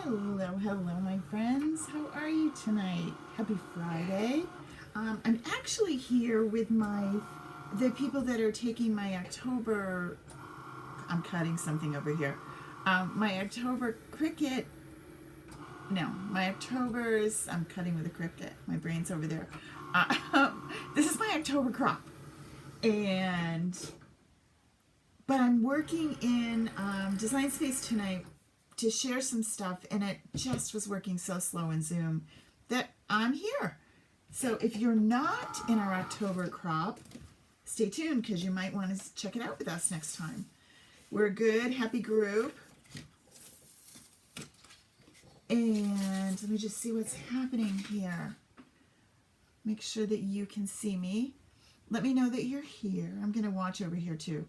Hello, hello, my friends. How are you tonight? Happy Friday. I'm actually here with the people that are taking my October. I'm cutting something over here. My October Cricut. No, my October's. I'm cutting with a Cricut. My brain's over there. This is my October crop, but I'm working in Design Space tonight to share some stuff, and it just was working so slow in Zoom that I'm here. So if you're not in our October crop, stay tuned because you might want to check it out with us next time. We're a good, happy group. And let me just see what's happening here. Make sure that you can see me. Let me know that you're here. I'm going to watch over here too.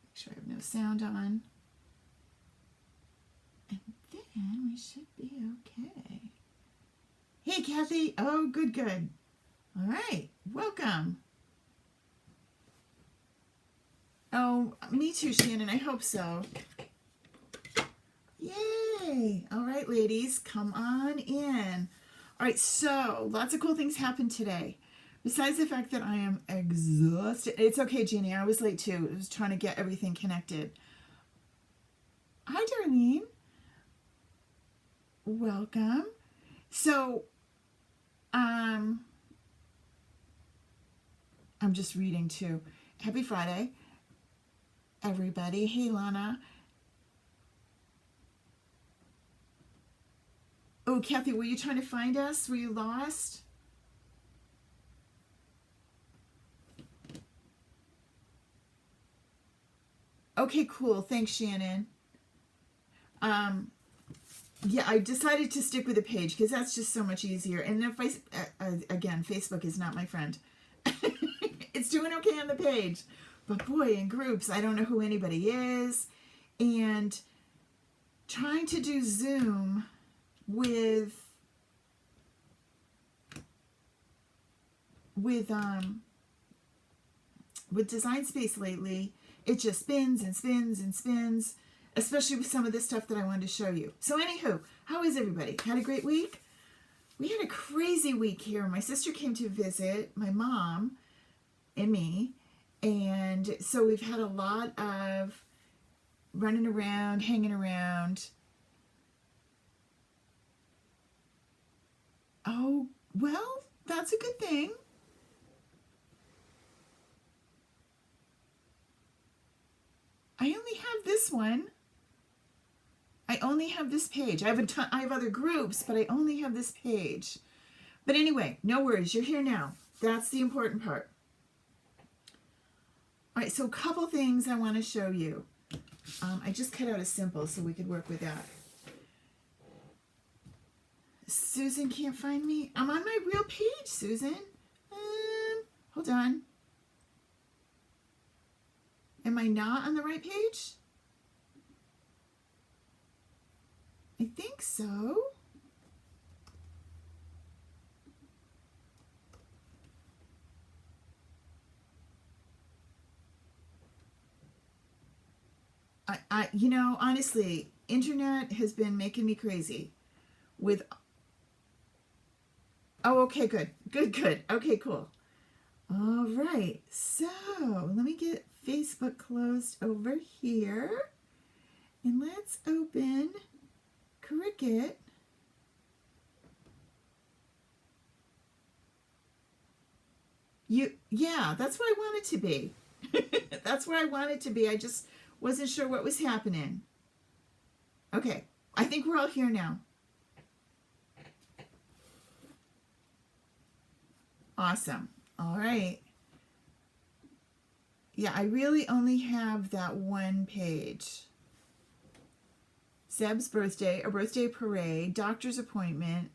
Make sure I have no sound on. And then we should be okay. Hey, Kathy. Oh, good, good. All right. Welcome. Oh, me too, Shannon. I hope so. Yay. All right, ladies. Come on in. All right, so lots of cool things happened today. Besides the fact that I am exhausted. It's okay, Jeannie. I was late too. I was trying to get everything connected. Hi, Darlene. Welcome. So, I'm just reading too. Happy Friday, everybody. Hey, Lana. Oh, Kathy, were you trying to find us? Were you lost? Okay, cool. Thanks, Shannon. Yeah, I decided to stick with the page because that's just so much easier. And if again, Facebook is not my friend. It's doing okay on the page. But boy, in groups, I don't know who anybody is. And trying to do Zoom with Design Space lately, it just spins and spins and spins, especially with some of the stuff that I wanted to show you. So anywho, how is everybody? Had a great week? We had a crazy week here. My sister came to visit, my mom and me, and so we've had a lot of running around, hanging around. Oh, well, that's a good thing. I only have this one. I only have this page. I have other groups, but I only have this page. But anyway, no worries. You're here now. That's the important part. All right, so a couple things I want to show you. I just cut out a simple so we could work with that. Susan can't find me. I'm on my real page, Susan. Hold on. Am I not on the right page? I think so. You know, honestly, internet has been making me crazy with. Oh, okay, good. Good, good. Okay, cool. All right. So let me get Facebook closed over here. And let's open Cricut. Yeah, that's where I want it to be. That's where I want it to be. I just wasn't sure what was happening. Okay, I think we're all here now. Awesome. All right. Yeah, I really only have that one page. Seb's birthday, a birthday parade, doctor's appointment.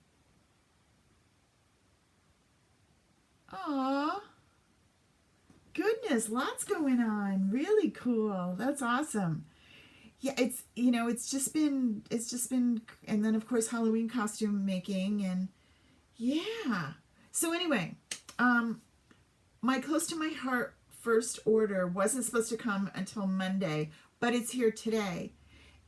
Aw. Goodness, lots going on. Really cool. That's awesome. Yeah, it's just been, and then of course Halloween costume making, and yeah. So anyway, my Close to My Heart first order wasn't supposed to come until Monday, but it's here today.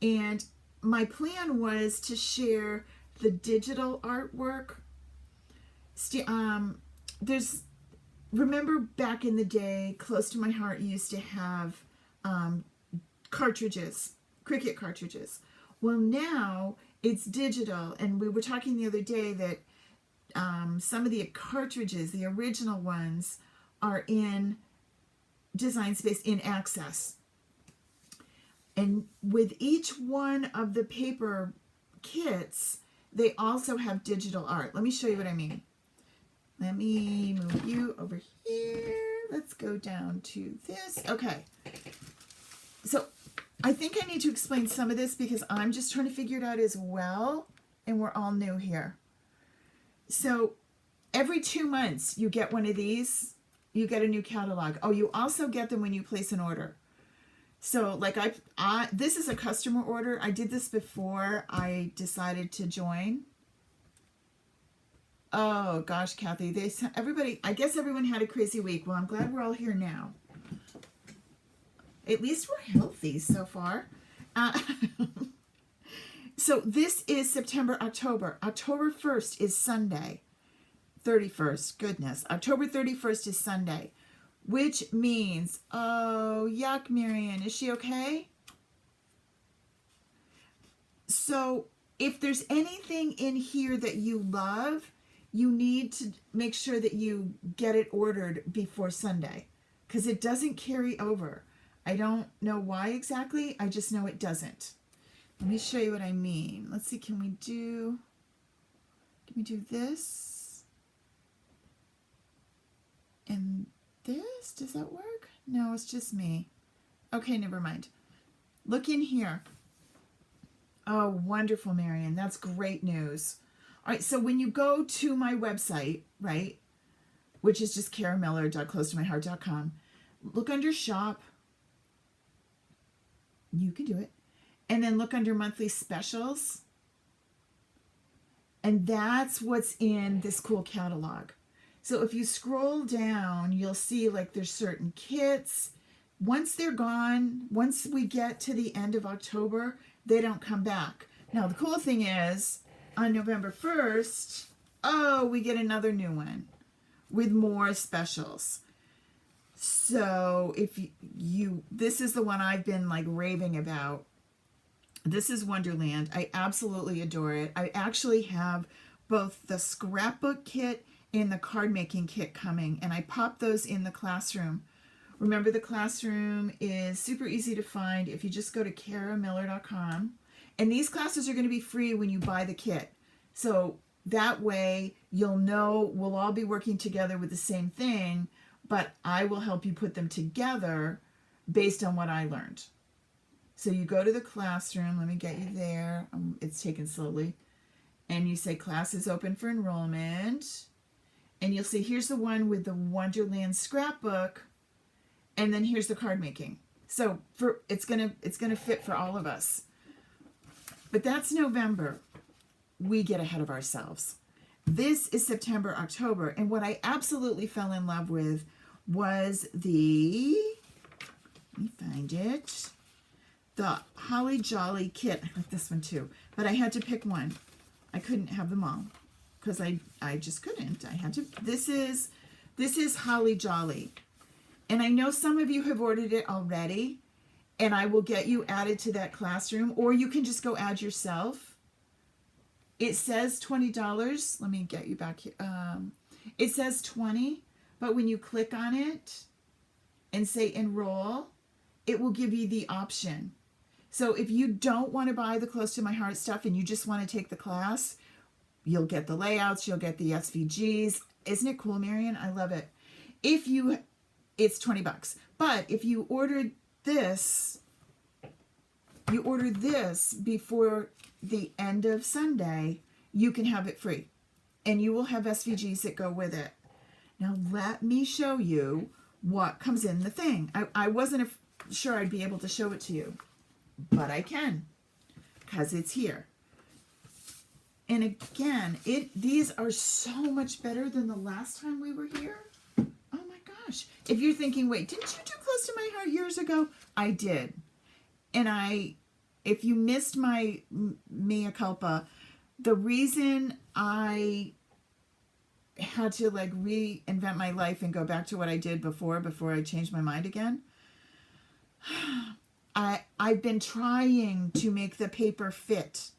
And my plan was to share the digital artwork. Remember back in the day, Close to My Heart used to have cartridges, Cricut cartridges. Well, now it's digital, and we were talking the other day that some of the cartridges, the original ones, are in Design Space in Access. And with each one of the paper kits, they also have digital art. Let me show you what I mean. Let me move you over here. Let's go down to this. Okay. So I think I need to explain some of this because I'm just trying to figure it out as well. And we're all new here. So every 2 months you get one of these. You get a new catalog. Oh, you also get them when you place an order. So like this is a customer order. I did this before I decided to join. Oh gosh, Kathy, I guess everyone had a crazy week. Well, I'm glad we're all here now. At least we're healthy so far. So this is September, October. October 1st is Sunday. 31st, goodness. October 31st is Sunday. Which means, oh, yuck, Marion, is she okay? So if there's anything in here that you love, you need to make sure that you get it ordered before Sunday because it doesn't carry over. I don't know why exactly. I just know it doesn't. Let me show you what I mean. Let's see, can we do this? And this, does that work? No, it's just me. Okay, never mind. Look in here. Oh, wonderful, Marion. That's great news. All right, so when you go to my website, right, which is just karamiller.closetomyheart.com, look under shop. You can do it. And then look under monthly specials. And that's what's in this cool catalog. So if you scroll down, you'll see like there's certain kits. Once they're gone, once we get to the end of October, they don't come back. Now, the cool thing is on November 1st, we get another new one with more specials. So if this is the one I've been like raving about. This is Wonderland. I absolutely adore it. I actually have both the scrapbook kit and the card making kit coming, and I pop those in the classroom. Remember, the classroom is super easy to find if you just go to karamiller.com, and these classes are going to be free when you buy the kit. So that way you'll know we'll all be working together with the same thing, but I will help you put them together based on what I learned. So you go to the classroom. Let me get you there. It's taken slowly. And you say class is open for enrollment. And you'll see here's the one with the Wonderland scrapbook. And then here's the card making. So it's gonna fit for all of us. But that's November. We get ahead of ourselves. This is September, October. And what I absolutely fell in love with was let me find it. The Holly Jolly kit. I like this one too, but I had to pick one. I couldn't have them all because I just couldn't. I had to. This is Holly Jolly, and I know some of you have ordered it already, and I will get you added to that classroom, or you can just go add yourself. It says $20. Let me get you back here. It says $20, but when you click on it and say enroll, it will give you the option. So if you don't want to buy the Close to My Heart stuff and you just want to take the class, you'll get the layouts, you'll get the SVGs. Isn't it cool, Marion? I love it. It's $20. But if you ordered this before the end of Sunday, you can have it free. And you will have SVGs that go with it. Now let me show you what comes in the thing. I wasn't sure I'd be able to show it to you, but I can because it's here. And again, these are so much better than the last time we were here. Oh my gosh. If you're thinking, wait, didn't you do Close to My Heart years ago? I did. And if you missed my mea culpa, the reason I had to like reinvent my life and go back to what I did before I changed my mind again, I've been trying to make the paper fit,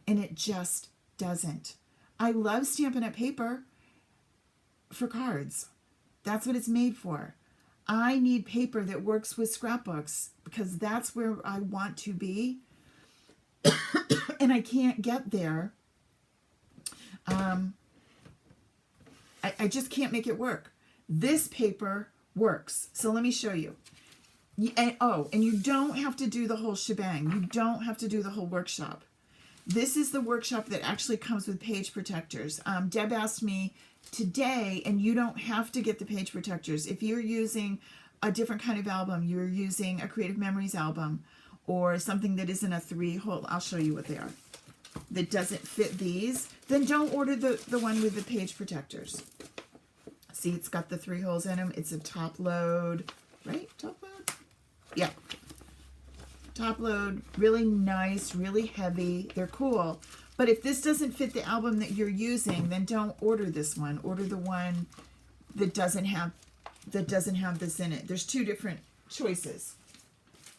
and it just doesn't. I love Stampin' Up! Paper for cards. That's what it's made for. I need paper that works with scrapbooks because that's where I want to be, and I can't get there. I just can't make it work. This paper works. So let me show you. And you don't have to do the whole shebang. You don't have to do the whole workshop. This is the workshop that actually comes with page protectors. Deb asked me today, and you don't have to get the page protectors. If you're using a different kind of album, you're using a Creative Memories album or something that isn't a 3-hole, I'll show you what they are, that doesn't fit these, then don't order the one with the page protectors. See, it's got the 3 holes in them. It's a top load, right? Top load? Yeah. Top load, really nice, really heavy. They're cool. But if this doesn't fit the album that you're using, then don't order this one. Order the one that doesn't have this in it. There's 2 different choices.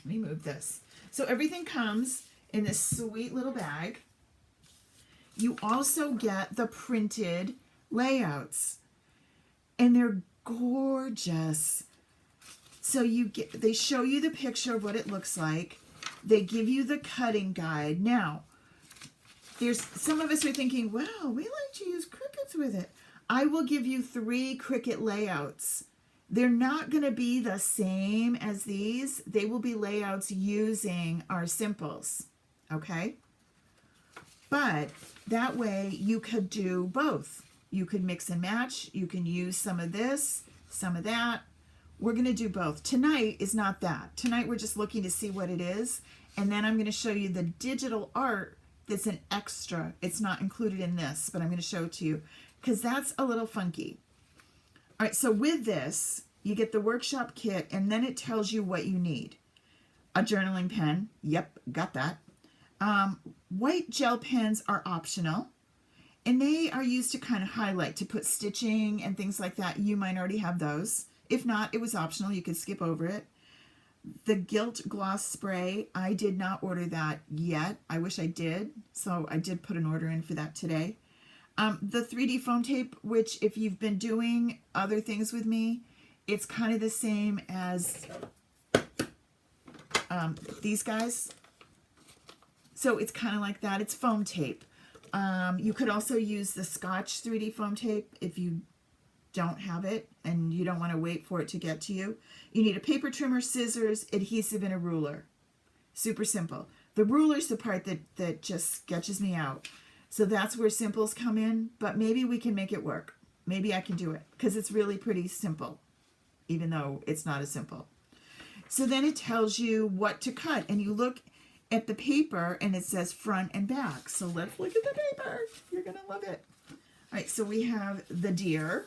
Let me move this. So everything comes in this sweet little bag. You also get the printed layouts, and they're gorgeous. So they show you the picture of what it looks like. They give you the cutting guide. Now, there's some of us are thinking, wow, we like to use Cricuts with it. I will give you 3 Cricut layouts. They're not going to be the same as these. They will be layouts using our simples, okay? But that way you could do both. You could mix and match. You can use some of this, some of that. We're going to do both. Tonight is not that. Tonight we're just looking to see what it is. And then I'm going to show you the digital art that's an extra. It's not included in this, but I'm going to show it to you because that's a little funky. All right, so with this, you get the workshop kit, and then it tells you what you need. A journaling pen. Yep, got that. White gel pens are optional, and they are used to kind of highlight, to put stitching and things like that. You might already have those. If not, it was optional. You could skip over it. The Gilt Gloss Spray, I did not order that yet. I wish I did, so I did put an order in for that today. The 3D foam tape, which if you've been doing other things with me, it's kind of the same as these guys. So it's kind of like that. It's foam tape. You could also use the Scotch 3D foam tape if you don't have it and you don't want to wait for it to get to you. You need a paper trimmer, scissors, adhesive, and a ruler. Super simple. The ruler's the part that just sketches me out. So that's where simples come in, but maybe we can make it work. Maybe I can do it because it's really pretty simple, even though it's not as simple. So then it tells you what to cut, and you look at the paper and it says front and back. So let's look at the paper. You're going to love it. All right, so we have the deer.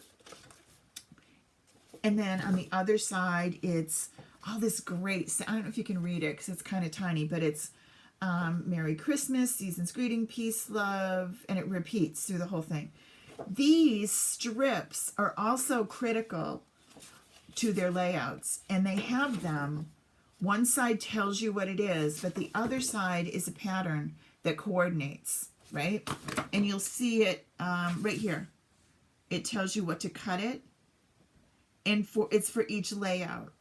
And then on the other side, it's all this great, I don't know if you can read it because it's kind of tiny, but it's Merry Christmas, Season's Greeting, Peace, Love, and it repeats through the whole thing. These strips are also critical to their layouts, and they have them. One side tells you what it is, but the other side is a pattern that coordinates, right? And you'll see it right here. It tells you what to cut it, and it's for each layout,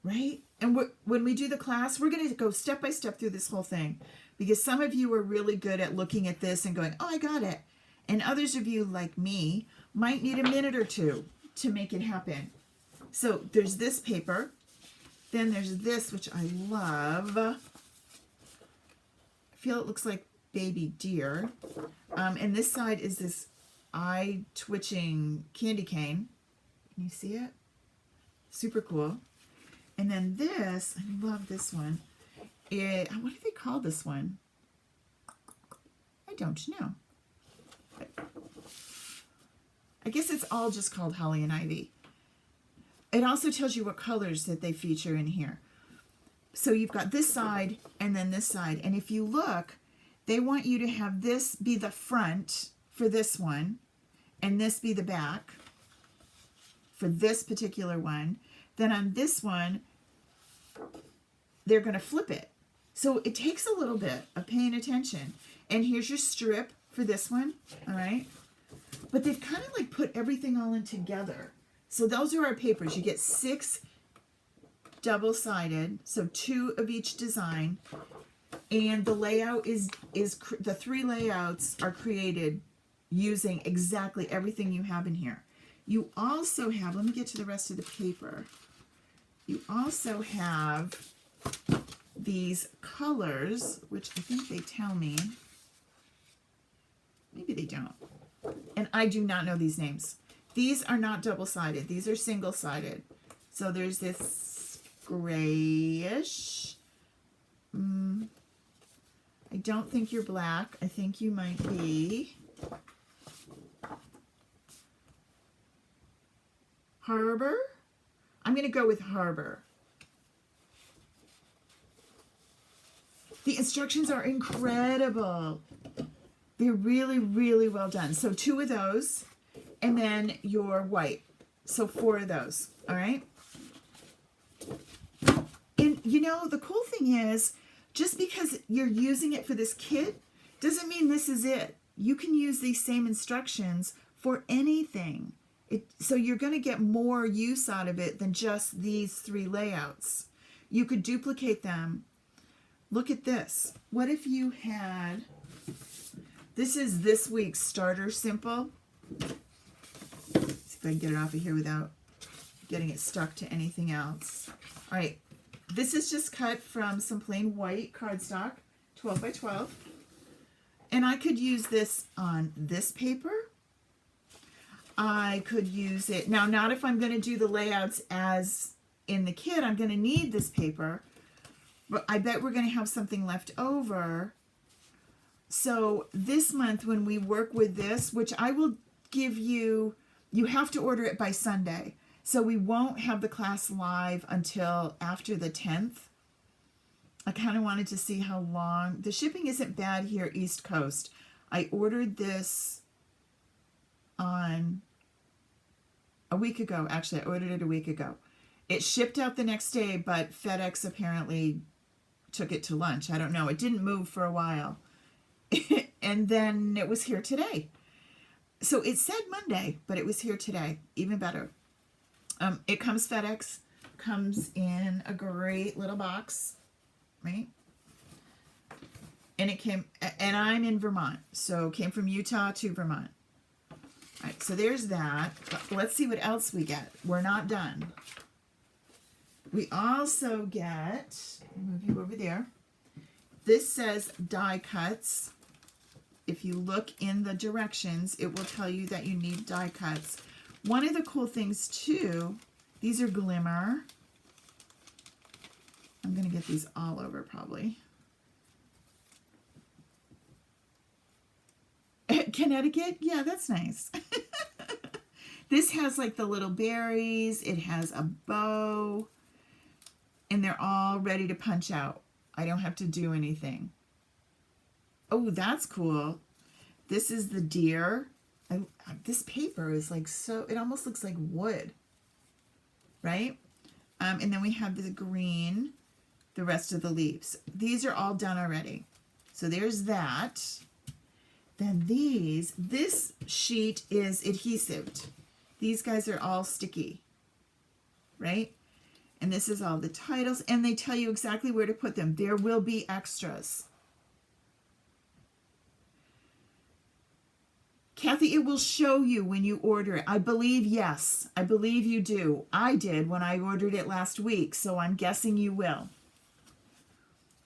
right? And when we do the class, we're going to go step by step through this whole thing, because some of you are really good at looking at this and going, oh, I got it. And others of you, like me, might need a minute or two to make it happen. So there's this paper. Then there's this, which I love. I feel it looks like baby deer. And this side is this eye-twitching candy cane. Can you see it? Super cool. And then this, I love this one. What do they call this one? I don't know. I guess it's all just called Holly and Ivy. It also tells you what colors that they feature in here. So you've got this side and then this side. And if you look, they want you to have this be the front for this one, and this be the back for this particular one. Then on this one, they're going to flip it. So it takes a little bit of paying attention. And here's your strip for this one, all right? But they've kind of like put everything all in together. So those are our papers. You get 6 double-sided, so 2 of each design. And the layout is the 3 layouts are created using exactly everything you have in here. You also have, let me get to the rest of the paper. You also have these colors, which I think they tell me. Maybe they don't. And I do not know these names. These are not double-sided. These are single-sided. So there's this grayish. I don't think you're black. I think you might be Harbor. I'm going to go with Harbor. The instructions are incredible. They're really, really well done. So 2 of those, and then your white. So 4 of those, all right? And you know, the cool thing is, just because you're using it for this kit, doesn't mean this is it. You can use these same instructions for anything. So you're going to get more use out of it than just these 3 layouts. You could duplicate them. Look at this. What if you had, this is this week's Starter Simple. Let's see if I can get it off of here without getting it stuck to anything else. All right. This is just cut from some plain white cardstock, 12 by 12. And I could use this on this paper. I could use it, now not if I'm going to do the layouts as in the kit, I'm going to need this paper. But I bet we're going to have something left over. So this month when we work with this, which I will give you, you have to order it by Sunday. So we won't have the class live until after the 10th. I kind of wanted to see how long. The shipping isn't bad here, East Coast. I ordered this on a week ago. Actually, I ordered it a week ago. It shipped out the next day, but FedEx apparently took it to lunch. I don't know. It didn't move for a while. And then it was here today. So it said Monday, but it was here today. Even better. It comes FedEx, comes in a great little box, right? And it came, and I'm in Vermont, so it came from Utah to Vermont. All right, so there's that. Let's see what else we get. We're not done. We also get, move you over there. This says die cuts. If you look in the directions, it will tell you that you need die cuts. One of the cool things too, these are glimmer. I'm going to get these all over probably. Connecticut? Yeah, that's nice. This has like the little berries. It has a bow. And they're all ready to punch out. I don't have to do anything. Oh, that's cool. This is the deer. This paper is like so, it almost looks like wood, right? And then we have the green, the rest of the leaves. These are all done already. So there's that. Then this sheet is adhesive. These guys are all sticky, right? And this is all the titles, and they tell you exactly where to put them. There will be extras. Kathy, it will show you when you order it. I believe, yes. I believe you do. I did when I ordered it last week, so I'm guessing you will.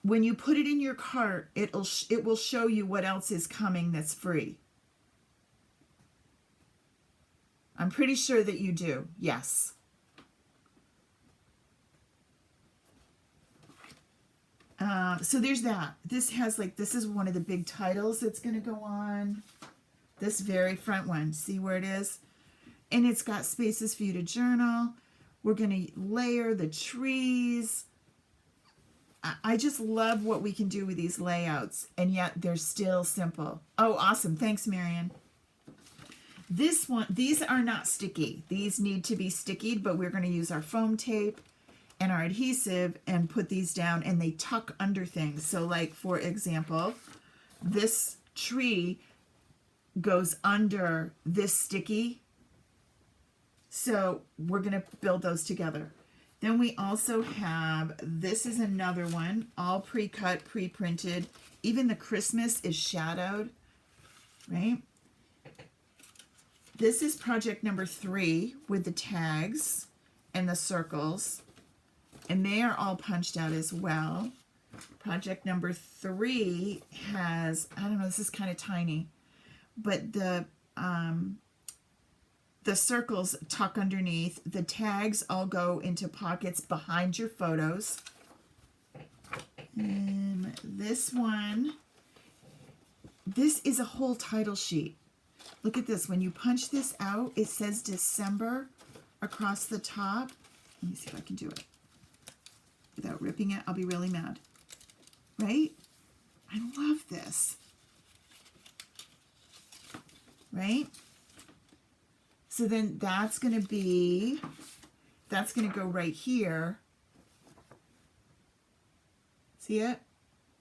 When you put it in your cart, it will show you what else is coming that's free. I'm pretty sure that you do. Yes. So there's that. This has like, this is one of the big titles that's going to go on. This very front one. See where it is? And it's got spaces for you to journal. We're going to layer the trees. I just love what we can do with these layouts, and yet they're still simple. Oh, awesome. Thanks, Marion. This one, these are not sticky. These need to be stickied, but we're going to use our foam tape and our adhesive and put these down, and they tuck under things. So like, for example, this tree goes under this sticky. So we're going to build those together. Then we also have, this is another one, all pre-cut, pre-printed. Even the Christmas is shadowed, right? This is project number 3 with the tags and the circles. And they are all punched out as well. Project number 3 has, I don't know, this is kind of tiny, but the circles tuck underneath. The tags all go into pockets behind your photos. And this one, this is a whole title sheet. Look at this. When you punch this out, it says December across the top. Let me see if I can do it without ripping it. I'll be really mad. Right? I love this. Right? So then that's going to go right here. See it?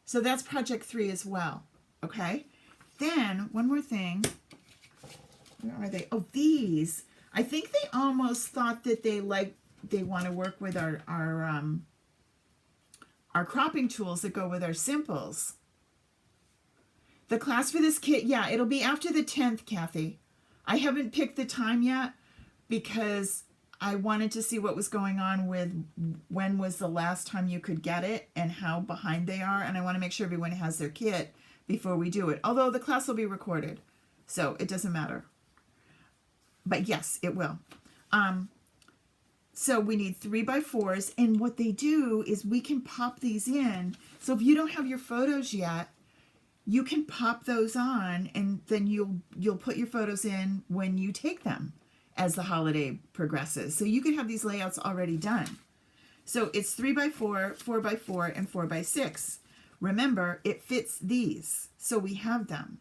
So that's project 3 as well. Okay? Then, one more thing. Where are they? Oh, these. I think they almost thought that they want to work with our cropping tools that go with our simples. The class for this kit, yeah, it'll be after the 10th, Kathy. I haven't picked the time yet because I wanted to see what was going on with when was the last time you could get it and how behind they are. And I want to make sure everyone has their kit before we do it. Although the class will be recorded, so it doesn't matter. But yes, it will. So we need 3x4s, and what they do is we can pop these in. So if you don't have your photos yet, you can pop those on, and then you'll put your photos in when you take them as the holiday progresses. So you can have these layouts already done. So it's 3x4, 4x4, and 4x6. Remember, it fits these, so we have them.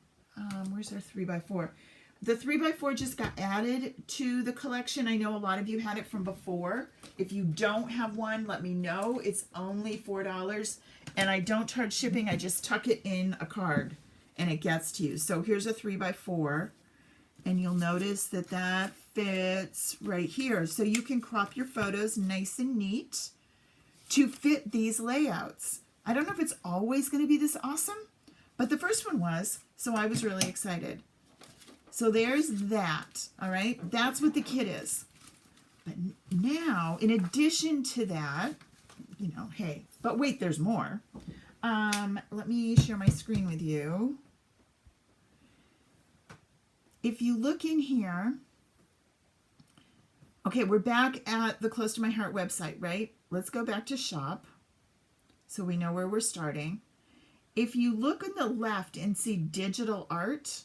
Where's our 3x4? The 3x4 just got added to the collection. I know a lot of you had it from before. If you don't have one, let me know. It's only $4, and I don't charge shipping. I just tuck it in a card, and it gets to you. So here's a 3x4, and you'll notice that that fits right here. So you can crop your photos nice and neat to fit these layouts. I don't know if it's always going to be this awesome, but the first one was, so I was really excited. So there's that, all right? That's what the kit is. But now, in addition to that, you know, hey, but wait, there's more. Let me share my screen with you. If you look in here, okay, we're back at the Close to My Heart website, right? Let's go back to shop so we know where we're starting. If you look on the left and see digital art,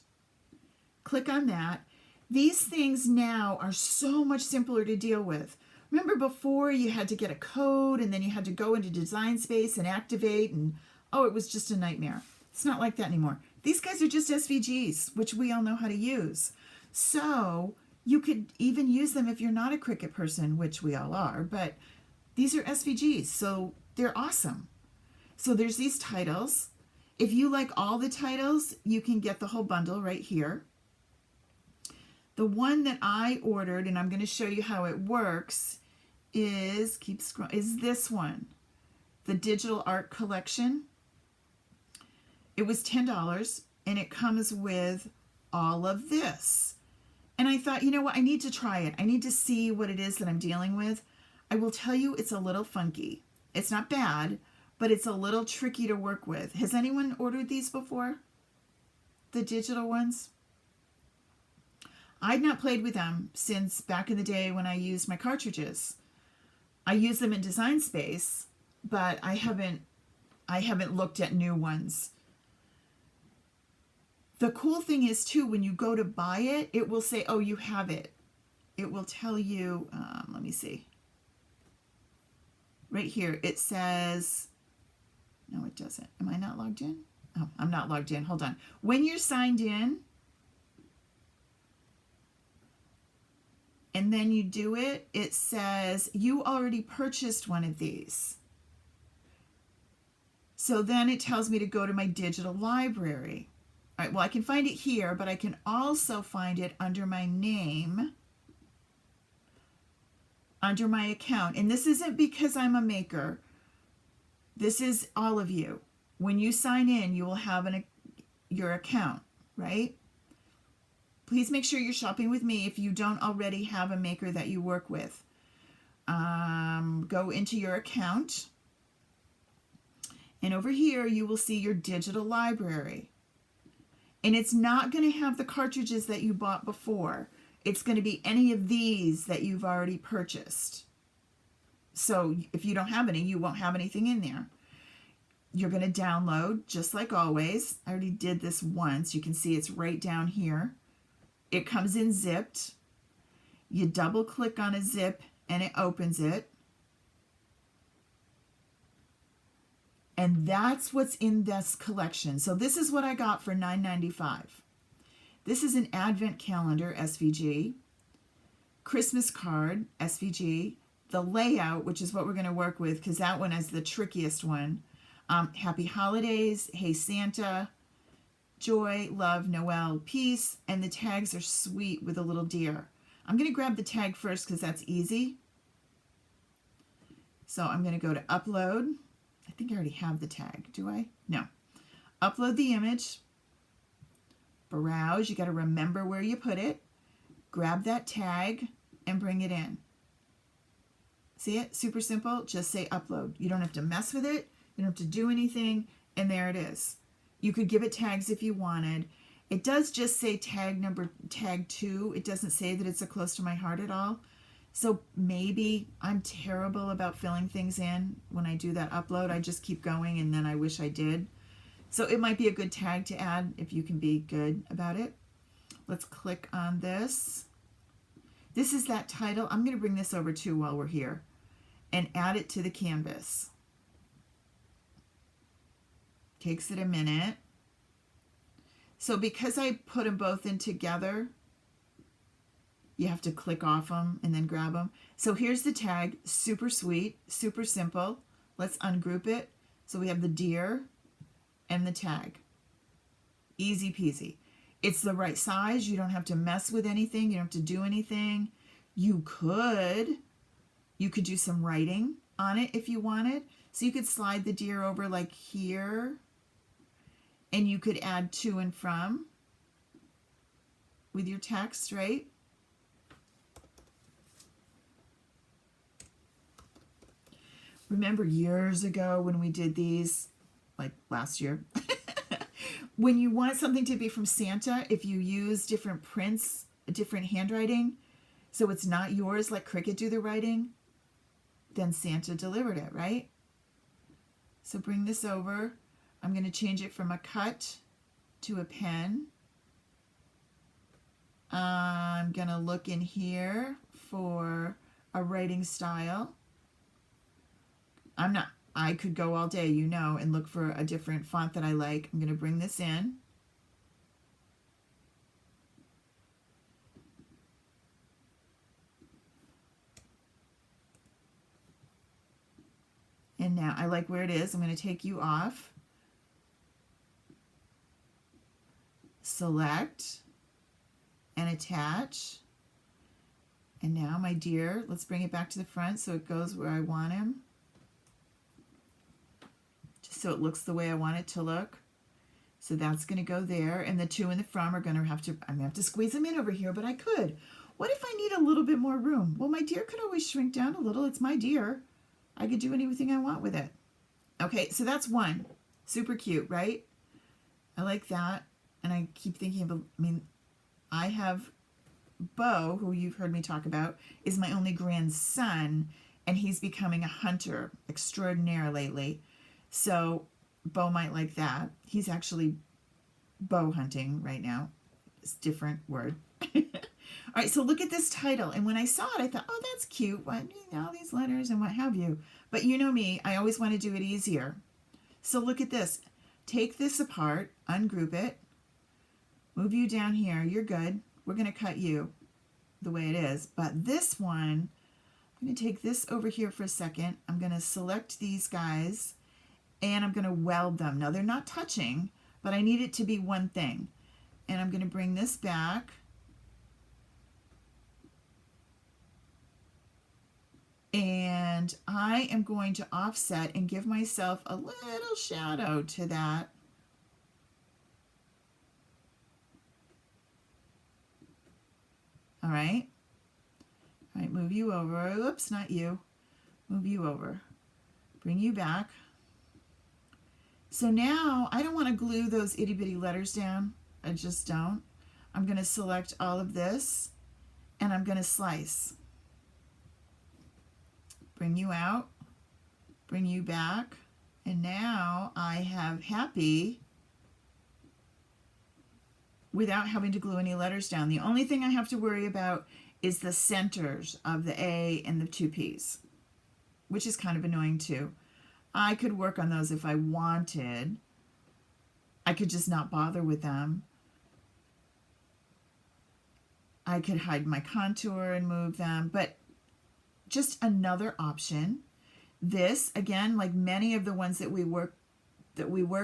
click on that. These things now are so much simpler to deal with. Remember before you had to get a code and then you had to go into Design Space and activate, and oh, it was just a nightmare. It's not like that anymore. These guys are just SVGs, which we all know how to use. So you could even use them if you're not a Cricut person, which we all are, but these are SVGs, so they're awesome. So there's these titles. If you like all the titles, you can get the whole bundle right here. The one that I ordered, and I'm going to show you how it works, is this one, the Digital Art Collection. It was $10, and it comes with all of this. And I thought, you know what, I need to try it. I need to see what it is that I'm dealing with. I will tell you, it's a little funky. It's not bad, but it's a little tricky to work with. Has anyone ordered these before? The digital ones? I'd not played with them since back in the day when I used my cartridges. I use them in Design Space, but I haven't looked at new ones. The cool thing is too, when you go to buy it, it will say, oh, you have it. It will tell you, let me see. Right here, it says No, it doesn't. Am I not logged in? Oh, I'm not logged in. Hold on. When you're signed in, and then you do it, it says you already purchased one of these. So then it tells me to go to my digital library. All right, well, I can find it here, but I can also find it under my name, under my account. And this isn't because I'm a maker. This is all of you. When you sign in, you will have your account, right? Please make sure you're shopping with me if you don't already have a maker that you work with. Go into your account. And over here, you will see your digital library. And it's not going to have the cartridges that you bought before. It's going to be any of these that you've already purchased. So if you don't have any, you won't have anything in there. You're going to download, just like always. I already did this once. You can see it's right down here. It comes in zipped. You double click on a zip and it opens it. And that's what's in this collection. So this is what I got for $9.95. This is an advent calendar, SVG. Christmas card, SVG. The layout, which is what we're going to work with, because that one is the trickiest one. Happy Holidays, Hey Santa, Joy, Love, Noel, Peace. And the tags are sweet with a little deer. I'm going to grab the tag first because that's easy. So I'm going to go to Upload. I think I already have the tag. Do I? No. Upload the image. Browse. You got to remember where you put it. Grab that tag and bring it in. See it? Super simple. Just say upload. You don't have to mess with it. You don't have to do anything. And there it is. You could give it tags if you wanted. It does just say tag 2. It doesn't say that it's a close to my heart at all. So maybe I'm terrible about filling things in when I do that upload. I just keep going and then I wish I did. So it might be a good tag to add if you can be good about it. Let's click on this. This is that title. I'm going to bring this over too while we're here and add it to the canvas. Takes it a minute. So because I put them both in together, you have to click off them and then grab them. So here's the tag, super sweet, super simple. Let's ungroup it. So we have the deer and the tag. Easy peasy. It's the right size. You don't have to mess with anything. You don't have to do anything. You could do some writing on it if you wanted. So you could slide the deer over like here, and you could add to and from with your text, right? Remember years ago when we did these, like last year, when you want something to be from Santa, if you use different prints, different handwriting, so it's not yours, like Cricut do the writing, then Santa delivered it, right? So bring this over. I'm going to change it from a cut to a pen. I'm going to look in here for a writing style. I could go all day, you know, and look for a different font that I like. I'm going to bring this in. And now I like where it is. I'm going to take you off. Select and attach. And now my deer, let's bring it back to the front so it goes where I want him. Just so it looks the way I want it to look. So that's going to go there. And the two in the front are going to have to, I'm going to have to squeeze them in over here, but I could. What if I need a little bit more room? Well, my deer could always shrink down a little. It's my deer. I could do anything I want with it. Okay, so that's one. Super cute, right? I like that. And I keep thinking about, I have Bo, who you've heard me talk about, is my only grandson, and he's becoming a hunter extraordinaire lately. So Bo might like that. He's actually bow hunting right now. It's a different word. All right, so look at this title. And when I saw it, I thought, oh, that's cute. What, all these letters and what have you. But you know me, I always want to do it easier. So look at this. Take this apart, ungroup it, move you down here. You're good. We're going to cut you the way it is. But this one, I'm going to take this over here for a second. I'm going to select these guys and I'm going to weld them. Now they're not touching, but I need it to be one thing. And I'm going to bring this back. And I am going to offset and give myself a little shadow to that. All right. All right, move you over. Oops, not you. Move you over. Bring you back. So now I don't want to glue those itty bitty letters down. I just don't. I'm going to select all of this and I'm going to slice. Bring you out, bring you back, and now I have happy without having to glue any letters down. The only thing I have to worry about is the centers of the A and the two P's, which is kind of annoying too. I could work on those if I wanted. I could just not bother with them. I could hide my contour and move them, but just another option. This, again, like many of the ones that we work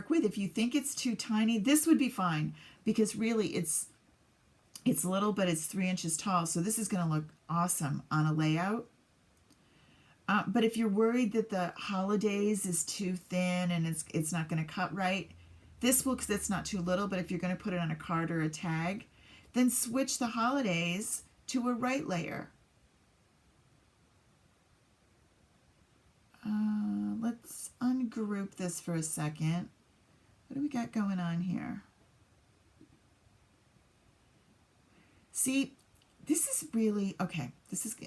with, if you think it's too tiny, this would be fine because really it's little, but it's 3 inches tall. So this is going to look awesome on a layout. But if you're worried that the holidays is too thin and it's not going to cut right, this will, because it's not too little, but if you're going to put it on a card or a tag, then switch the holidays to a right layer. Let's ungroup this for a second. What do we got going on here? See, this is really, okay,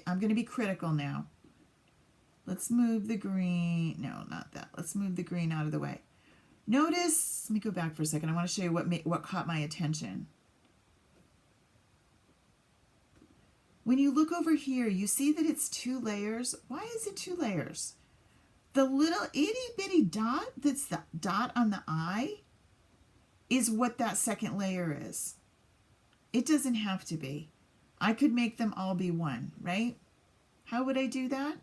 I'm going to be critical now. Let's move the green. No, not that. Let's move the green out of the way. Notice, let me go back for a second. I want to show you what caught my attention. When you look over here, you see that it's 2 layers. Why is it 2 layers? The little itty bitty dot that's the dot on the eye is what that second layer is. It doesn't have to be. I could make them all be one, right? How would I do that?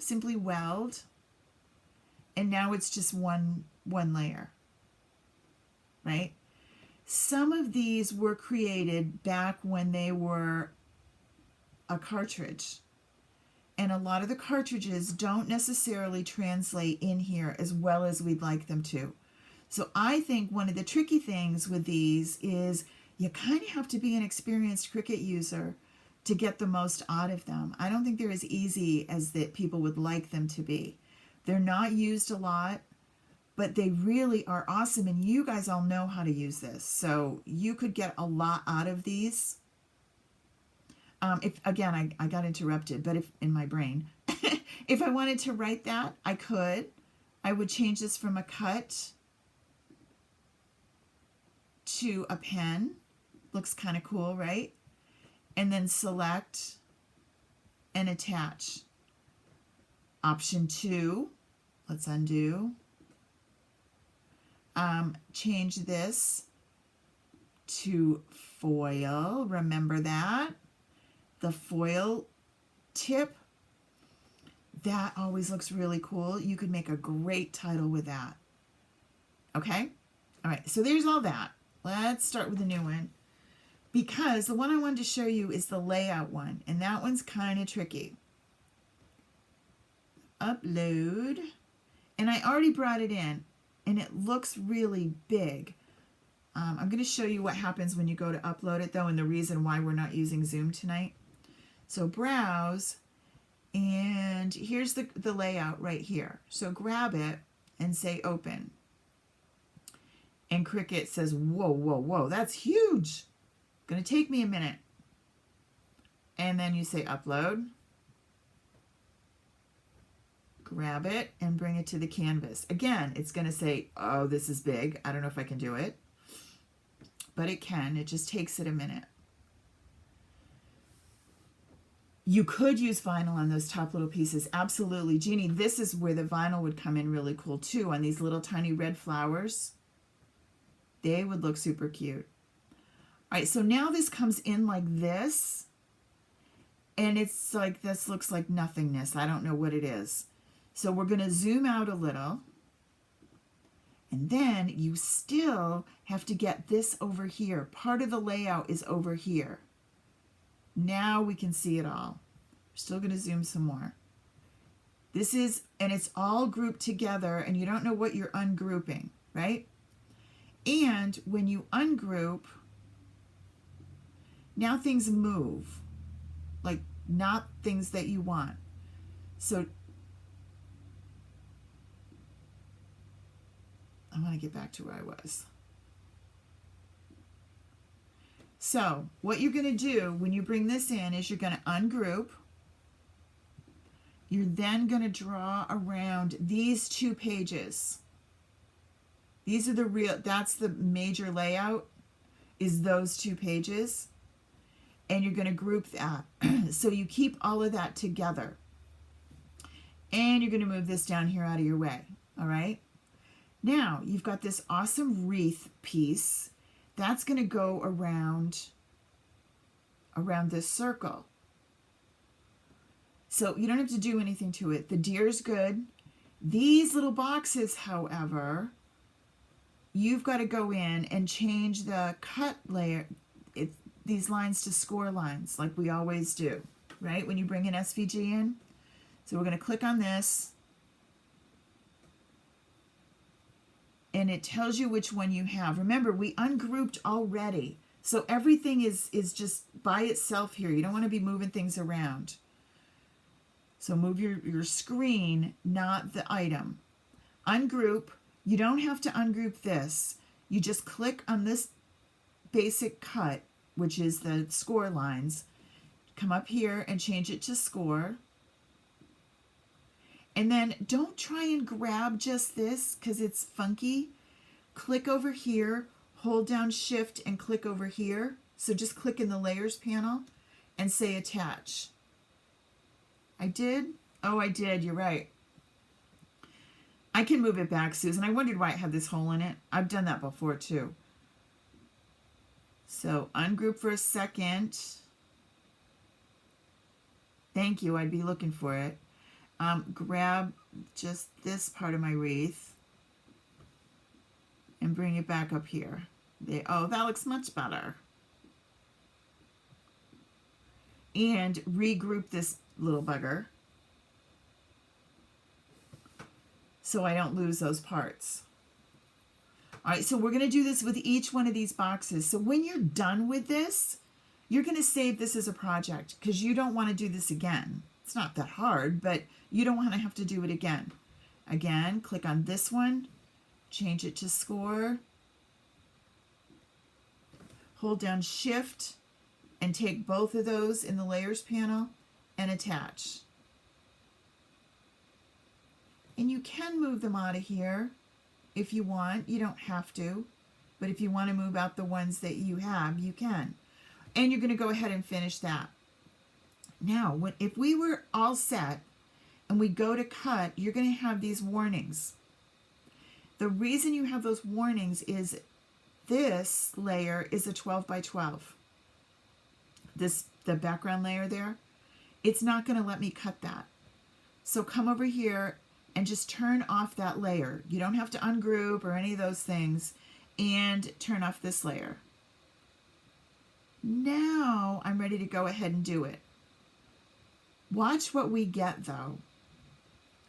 Simply weld, and now it's just one layer, right? Some of these were created back when they were a cartridge. And a lot of the cartridges don't necessarily translate in here as well as we'd like them to. So I think one of the tricky things with these is you kind of have to be an experienced Cricut user to get the most out of them. I don't think they're as easy as that people would like them to be. They're not used a lot, but they really are awesome. And you guys all know how to use this. So you could get a lot out of these. If again, I got interrupted, but if in my brain, if I wanted to write that, I could. I would change this from a cut to a pen. Looks kind of cool, right? And then select and attach. Option 2, let's undo. Change this to foil. Remember that. The foil tip, that always looks really cool. You could make a great title with that. Okay? All right, so there's all that. Let's start with the new one. Because the one I wanted to show you is the layout one, and that one's kind of tricky. Upload. And I already brought it in, and it looks really big. I'm going to show you what happens when you go to upload it, though, and the reason why we're not using Zoom tonight. So browse, and here's the layout right here. So grab it and say open. And Cricut says, whoa, whoa, whoa, that's huge. Gonna take me a minute. And then you say upload. Grab it and bring it to the canvas. Again, it's gonna say, oh, this is big. I don't know if I can do it. But it can. It just takes it a minute. You could use vinyl on those top little pieces. Absolutely. Jeannie, this is where the vinyl would come in really cool too, on these little tiny red flowers. They would look super cute. All right, so now this comes in like this. And it's like, this looks like nothingness. I don't know what it is. So we're going to zoom out a little. And then you still have to get this over here. Part of the layout is over here. Now we can see it all. We're still going to zoom some more. This is, and it's all grouped together, and you don't know what you're ungrouping, right? And when you ungroup, now things move. Like not things that you want. So I want to get back to where I was. So what you're going to do when you bring this in is you're going to ungroup. You're then going to draw around these 2 pages. These are the real, that's the major layout, is those 2 pages. And you're going to group that. So you keep all of that together. And you're going to move this down here out of your way. All right. Now you've got this awesome wreath piece. That's going to go around this circle. So you don't have to do anything to it. The deer's good. These little boxes, however, you've got to go in and change the cut layer, these lines to score lines like we always do, right? When you bring an SVG in. So we're going to click on this. And it tells you which one you have. Remember, we ungrouped already. So everything is just by itself here. You don't want to be moving things around. So move your screen, not the item. Ungroup. You don't have to ungroup this. You just click on this basic cut, which is the score lines. Come up here and change it to score. And then don't try and grab just this because it's funky. Click over here, hold down Shift and click over here. So just click in the layers panel and say attach. I did? Oh, I did. You're right. I can move it back, Susan. I wondered why it had this hole in it. I've done that before too. So ungroup for a second. Thank you. I'd be looking for it. Grab just this part of my wreath and bring it back up here. Oh, that looks much better. And regroup this little bugger so I don't lose those parts. All right, so we're going to do this with each one of these boxes. So when you're done with this, you're going to save this as a project because you don't want to do this again. It's not that hard, but you don't want to have to do it again. Again, click on this one, change it to score, hold down Shift, and take both of those in the layers panel and attach. And you can move them out of here if you want. You don't have to, but if you want to move out the ones that you have, you can. And you're going to go ahead and finish that. Now, if we were all set and we go to cut, you're going to have these warnings. The reason you have those warnings is this layer is a 12 by 12. The background layer there, it's not going to let me cut that. So come over here and just turn off that layer. You don't have to ungroup or any of those things, and turn off this layer. Now I'm ready to go ahead and do it. Watch what we get though.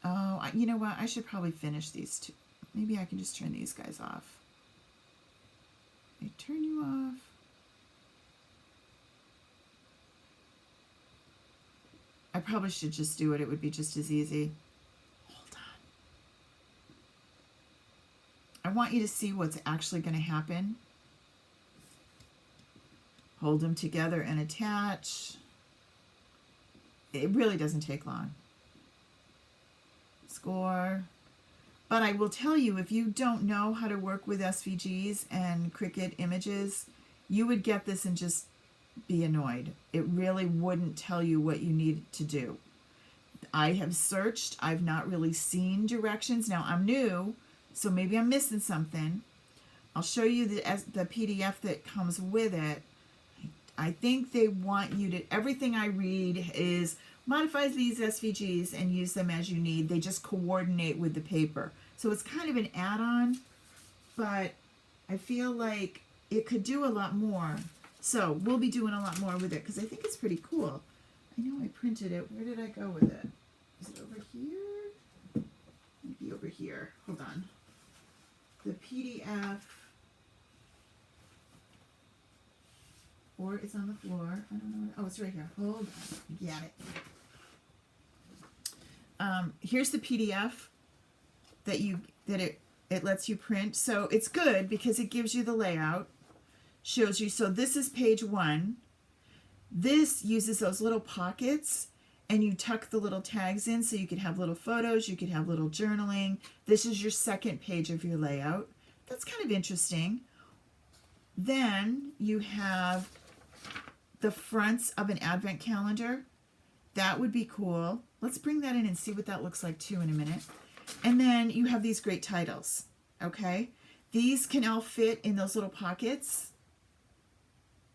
Oh, you know what? I should probably finish these two. Maybe I can just turn these guys off. I turn you off. I probably should just do it. It would be just as easy. Hold on. I want you to see what's actually going to happen. Hold them together and attach. It really doesn't take long. Score. But I will tell you, if you don't know how to work with SVGs and Cricut images, you would get this in just be annoyed. It really wouldn't tell you what you need to do. I have searched. I've not really seen directions. Now I'm new, so maybe I'm missing something. I'll show you the PDF that comes with it. I think they want you to, everything I read is modify these SVGs and use them as you need. They just coordinate with the paper. So it's kind of an add-on, but I feel like it could do a lot more. So we'll be doing a lot more with it because I think it's pretty cool. I know I printed it. Where did I go with it? Is it over here? Maybe over here. Hold on. The PDF, or it's on the floor. I don't know. Oh, it's right here. Hold on. Got it. Here's the PDF that it lets you print. So it's good because it gives you the layout, shows you. So this is page 1. This uses those little pockets, and you tuck the little tags in so you could have little photos, you could have little journaling. This is your second page of your layout. That's kind of interesting. Then you have the fronts of an advent calendar. That would be cool. Let's bring that in and see what that looks like too in a minute. And then you have these great titles, okay? These can all fit in those little pockets.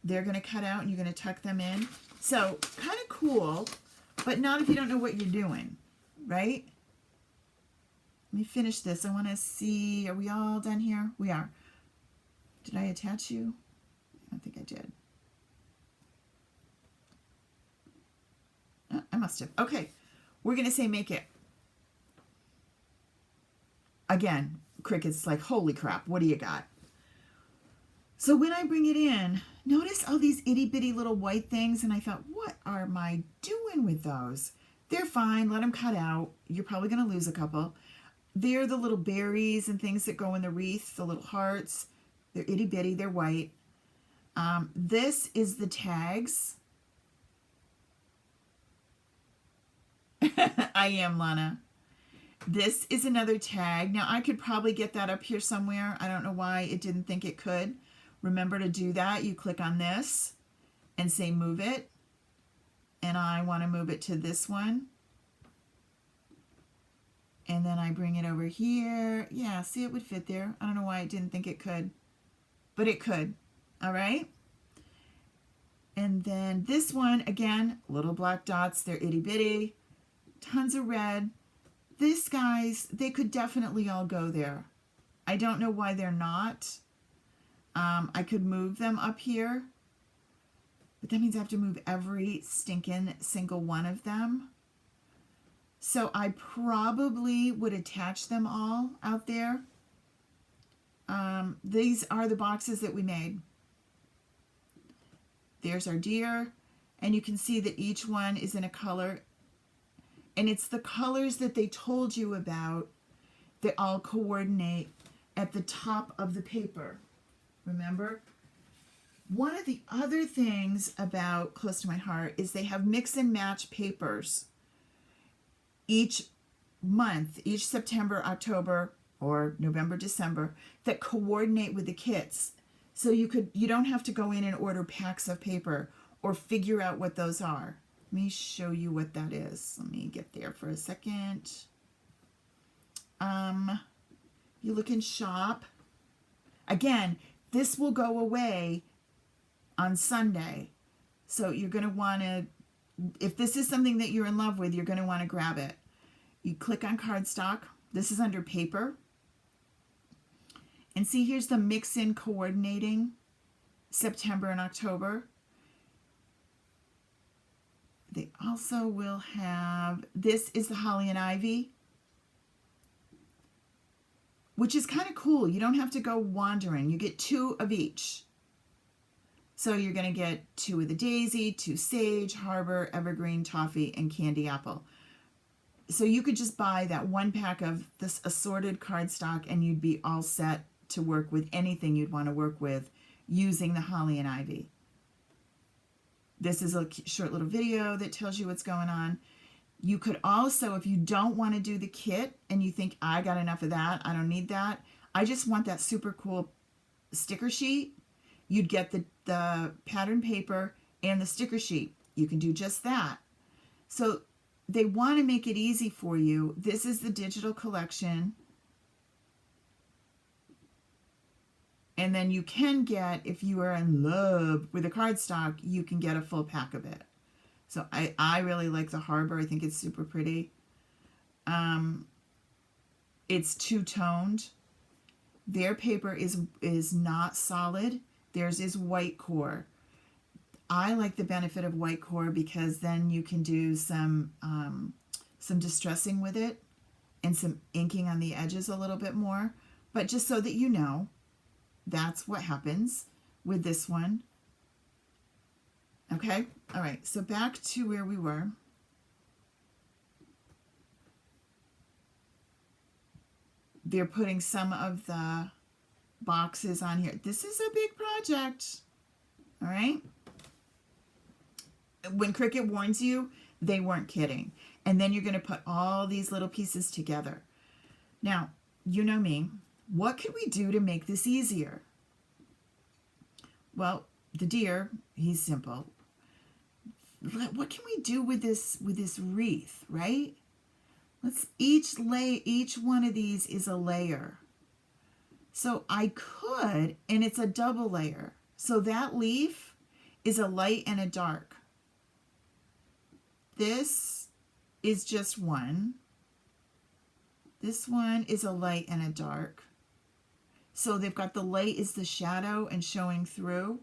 They're going to cut out and you're going to tuck them in. So kind of cool, but not if you don't know what you're doing, right? Let me finish this. I want to see, are we all done here? We are. Did I attach you? I don't think I did. I must have. Okay, we're going to say make it. Again, Cricut's like, holy crap, what do you got? So when I bring it in, notice all these itty bitty little white things, and I thought, what am I doing with those? They're fine, let them cut out. You're probably going to lose a couple. They're the little berries and things that go in the wreath, the little hearts. They're itty bitty, they're white. This is the tags. I am, Lana. This is another tag. Now, I could probably get that up here somewhere. I don't know why it didn't think it could. Remember to do that. You click on this and say move it. And I want to move it to this one. And then I bring it over here. Yeah, see, it would fit there. I don't know why it didn't think it could, but it could. All right. And then this one, again, little black dots. They're itty bitty. Tons of red. These guys, they could definitely all go there. I don't know why they're not. I could move them up here, but that means I have to move every stinking single one of them. So I probably would attach them all out there. These are the boxes that we made. There's our deer, and you can see that each one is in a color. And it's the colors that they told you about that all coordinate at the top of the paper. Remember? One of the other things about Close to My Heart is they have mix and match papers each month, each September, October, or November, December, that coordinate with the kits. So you don't have to go in and order packs of paper or figure out what those are. Let me show you what that is. Let me get there for a second. You look in shop. Again, this will go away on Sunday. So you're going to want to, if this is something that you're in love with, you're going to want to grab it. You click on cardstock. This is under paper. And see, here's the mix-in coordinating September and October. They also will have, this is the Holly and Ivy, which is kind of cool. You don't have to go wandering. You get 2 of each. So you're going to get 2 of the daisy, 2 sage, harbor, evergreen, toffee, and candy apple. So you could just buy that 1 pack of this assorted cardstock and you'd be all set to work with anything you'd want to work with using the Holly and Ivy. This is a short little video that tells you what's going on. You could also, if you don't want to do the kit and you think, I got enough of that, I don't need that, I just want that super cool sticker sheet, you'd get the pattern paper and the sticker sheet. You can do just that. So they want to make it easy for you. This is the digital collection. And then you can get, if you are in love with a cardstock, you can get a full pack of it. So I really like the Harbor. I think it's super pretty. It's two-toned. Their paper is not solid. Theirs is white core. I like the benefit of white core because then you can do some distressing with it and some inking on the edges a little bit more. But just so that you know, that's what happens with this one. Okay? All right, so back to where we were. They're putting some of the boxes on here. This is a big project. All right? When Cricut warns you, they weren't kidding. And then you're going to put all these little pieces together. Now, you know me. What could we do to make this easier? Well, the deer, he's simple. What can we do with this wreath, right? Let's each one of these is a layer. So I could, and it's a double layer. So that leaf is a light and a dark. This is just one. This one is a light and a dark. So they've got the light is the shadow and showing through.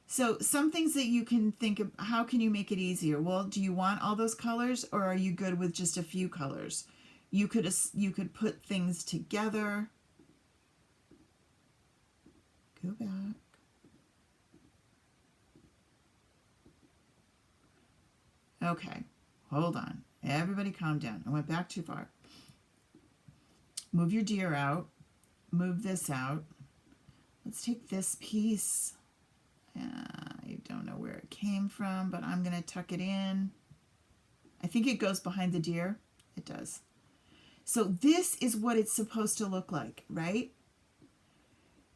So some things that you can think of, how can you make it easier? Well, do you want all those colors or are you good with just a few colors? You could put things together. Go back. Okay, hold on. Everybody calm down. I went back too far. Move your deer out. Move this out. Let's take this piece. I don't know where it came from, but I'm going to tuck it in. I think it goes behind the deer. It does. So this is what it's supposed to look like, right?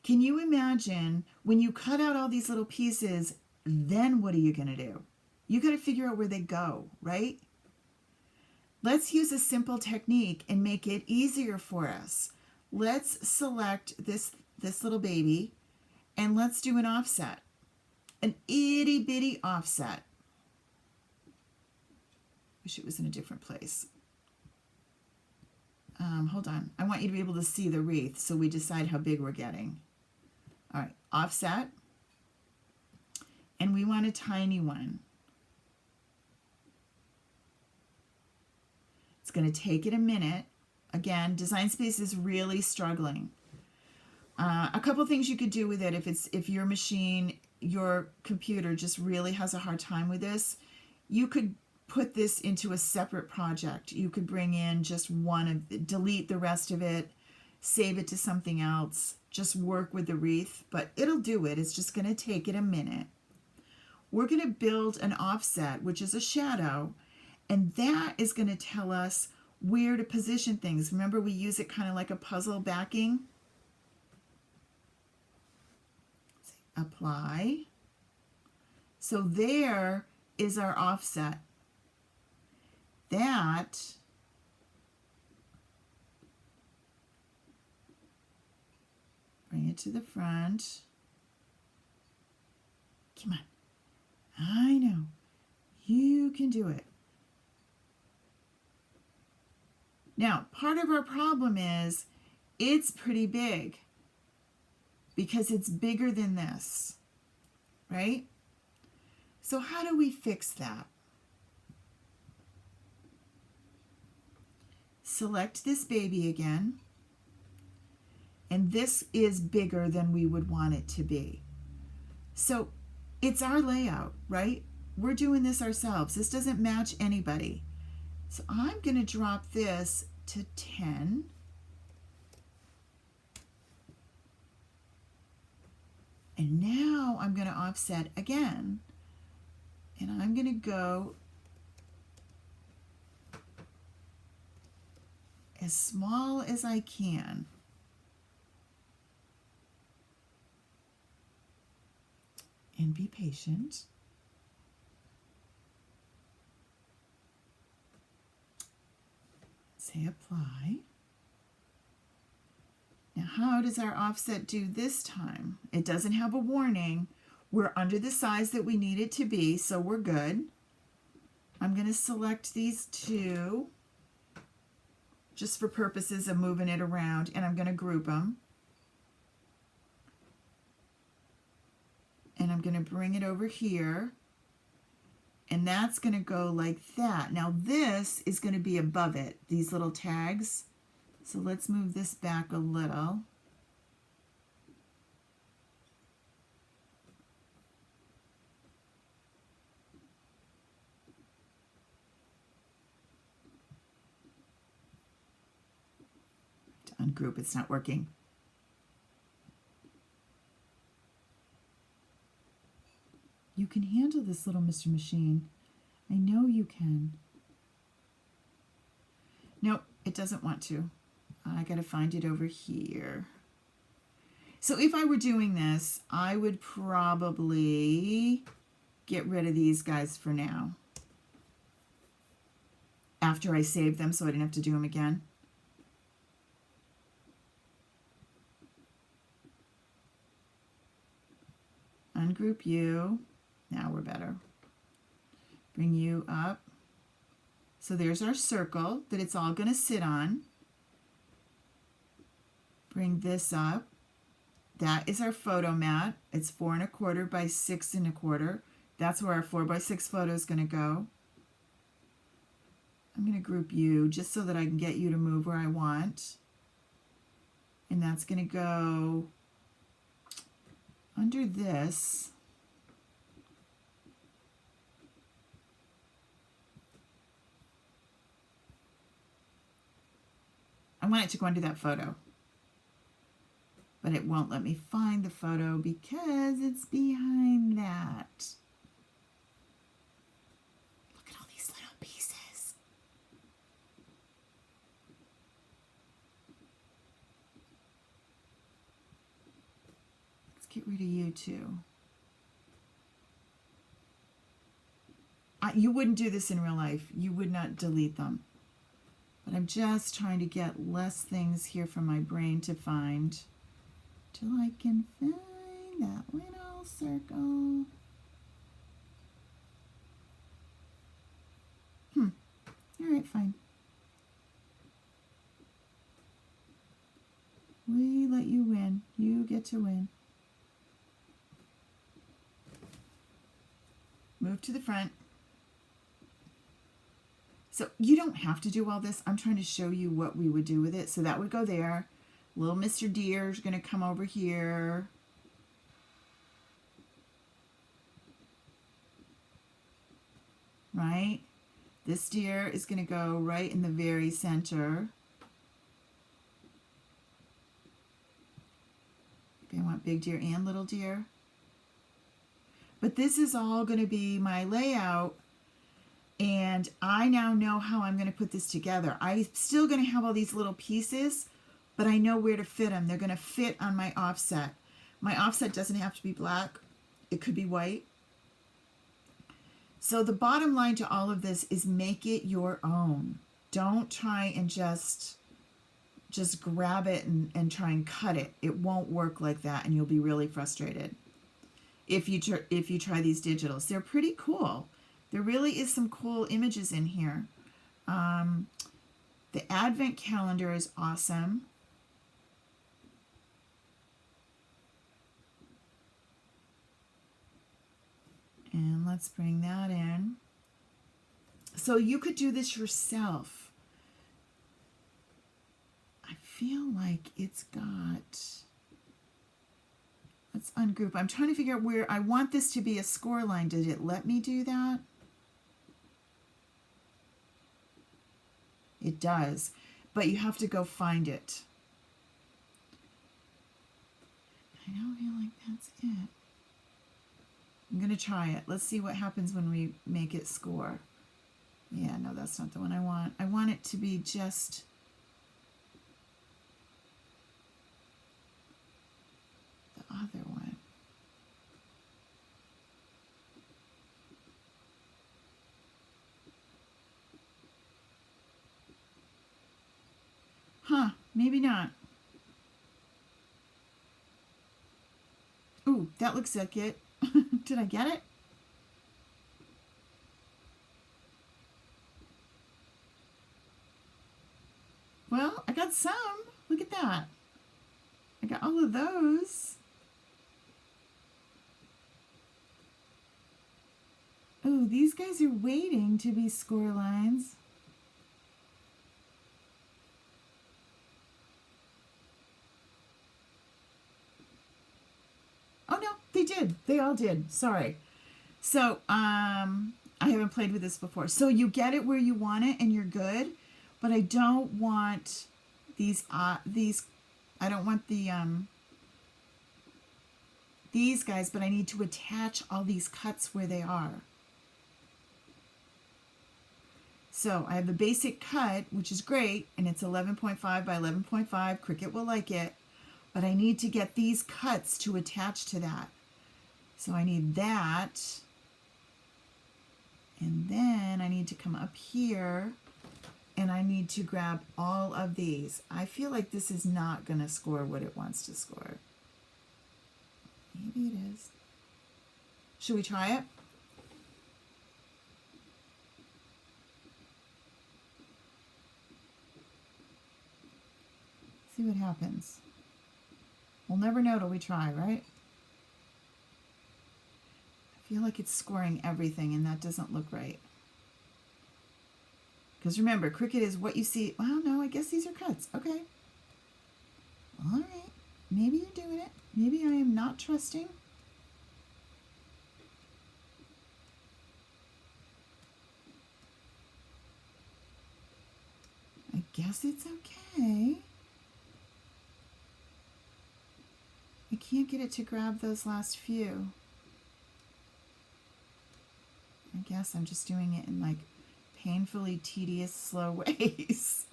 Can you imagine when you cut out all these little pieces, then what are you going to do? You got to figure out where they go, right? Let's use a simple technique and make it easier for us. Let's select this little baby and let's do an offset. An itty bitty offset. Wish it was in a different place. Hold on. I want you to be able to see the wreath so we decide how big we're getting. All right, offset. And we want a tiny one. It's going to take it a minute. Again, Design Space is really struggling. A couple things you could do with it if your machine, your computer just really has a hard time with this, you could put this into a separate project. You could bring in just one of, delete the rest of it, save it to something else, just work with the wreath, but it'll do it. It's just going to take it a minute. We're going to build an offset, which is a shadow, and that is going to tell us where to position things. Remember, we use it kind of like a puzzle backing. Apply. So there is our offset. That bring it to the front. Come on. I know. You can do it. Now, part of our problem is it's pretty big because it's bigger than this, right? So how do we fix that? Select this baby again, and this is bigger than we would want it to be. So it's our layout, right? We're doing this ourselves. This doesn't match anybody. So I'm going to drop this to 10. And now I'm going to offset again. And I'm going to go as small as I can. And be patient. say apply. Now, how does our offset do this time? It doesn't have a warning. We're under the size that we need it to be, so we're good. I'm going to select these two just for purposes of moving it around, and I'm going to group them. And I'm going to bring it over here, and that's going to go like that. Now this is going to be above it, these little tags. So let's move this back a little. To ungroup, it's not working. You can handle this, little Mr. Machine. I know you can. Nope, it doesn't want to. I gotta find it over here. So if I were doing this, I would probably get rid of these guys for now. After I save them so I didn't have to do them again. Ungroup you. Now we're better. Bring you up. So there's our circle that it's all going to sit on. Bring this up. That is our photo mat. It's 4 1/4 by 6 1/4. That's where our 4 by 6 photo is going to go. I'm going to group you just so that I can get you to move where I want. And that's going to go under this. I want it to go under that photo, but it won't let me find the photo because it's behind that. Look at all these little pieces. Let's get rid of you too. You wouldn't do this in real life. You would not delete them. But I'm just trying to get less things here for my brain to find till I can find that little circle. All right, fine. We let you win. You get to win. Move to the front. So you don't have to do all this. I'm trying to show you what we would do with it. So that would go there. Little Mr. Deer is going to come over here. Right? This deer is going to go right in the very center. Okay, I want big deer and little deer. But this is all going to be my layout. And I now know how I'm going to put this together. I'm still going to have all these little pieces, but I know where to fit them. They're going to fit on my offset. My offset doesn't have to be black. It could be white. So the bottom line to all of this is make it your own. Don't try and just grab it and try and cut it. It won't work like that, and you'll be really frustrated if you try these digitals. They're pretty cool. There really is some cool images in here. The advent calendar is awesome. And let's bring that in. So you could do this yourself. I feel like it's got... Let's ungroup. I'm trying to figure out where I want this to be a score line. Did it let me do that? It does, but you have to go find it. I don't feel like that's it. I'm going to try it. Let's see what happens when we make it score. Yeah, no, that's not the one I want. I want it to be just... the other one. Huh, maybe not. Ooh, that looks like it. Did I get it? Well, I got some. Look at that. I got all of those. Oh, these guys are waiting to be score lines. Oh no, they did. They all did. Sorry. So, I haven't played with this before. So you get it where you want it and you're good, but I don't want these I don't want these guys, but I need to attach all these cuts where they are. So I have the basic cut, which is great, and it's 11.5 by 11.5. Cricut will like it, but I need to get these cuts to attach to that. So I need that, and then I need to come up here, and I need to grab all of these. I feel like this is not going to score what it wants to score. Maybe it is. Should we try it? See what happens. We'll never know till we try, right? I feel like it's scoring everything, and that doesn't look right. Because remember, Cricut is what you see. Well, no, I guess these are cuts. Okay. All right. Maybe you're doing it. Maybe I am not trusting. I guess it's okay. I can't get it to grab those last few. I guess I'm just doing it in like painfully tedious, slow ways.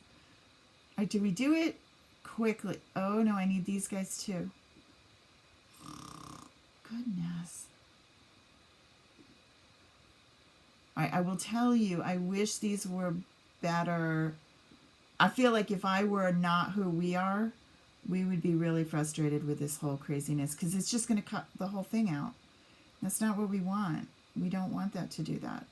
All right, do we do it quickly? Oh no, I need these guys too. Goodness. All right, I will tell you, I wish these were better. I feel like if I were not who we are, we would be really frustrated with this whole craziness because it's just going to cut the whole thing out. That's not what we want. We don't want that to do that.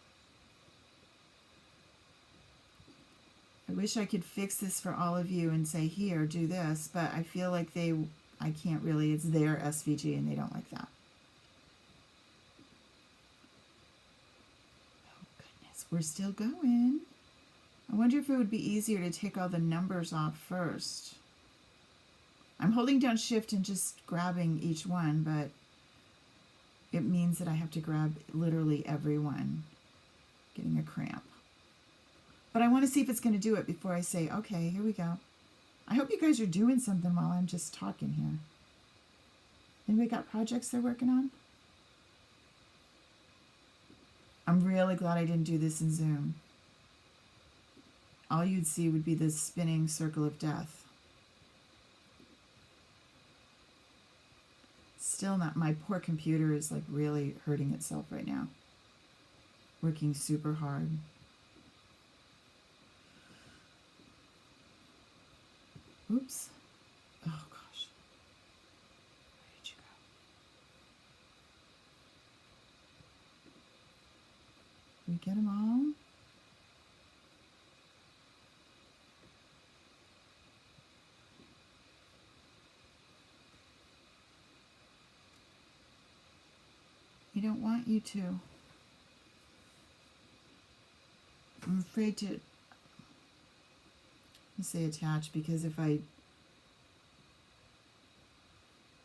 I wish I could fix this for all of you and say, here, do this, but I feel like I can't really, it's their SVG and they don't like that. Oh goodness, we're still going. I wonder if it would be easier to take all the numbers off first. I'm holding down shift and just grabbing each one, but it means that I have to grab literally every one. Getting a cramp. But I want to see if it's going to do it before I say, okay, here we go. I hope you guys are doing something while I'm just talking here. Anybody got projects they're working on? I'm really glad I didn't do this in Zoom. All you'd see would be this spinning circle of death. Still not, my poor computer is like really hurting itself right now. Working super hard. Oops. Oh gosh. Where did you go? Did we get them all? I don't want you to. I'm afraid to say attach because if I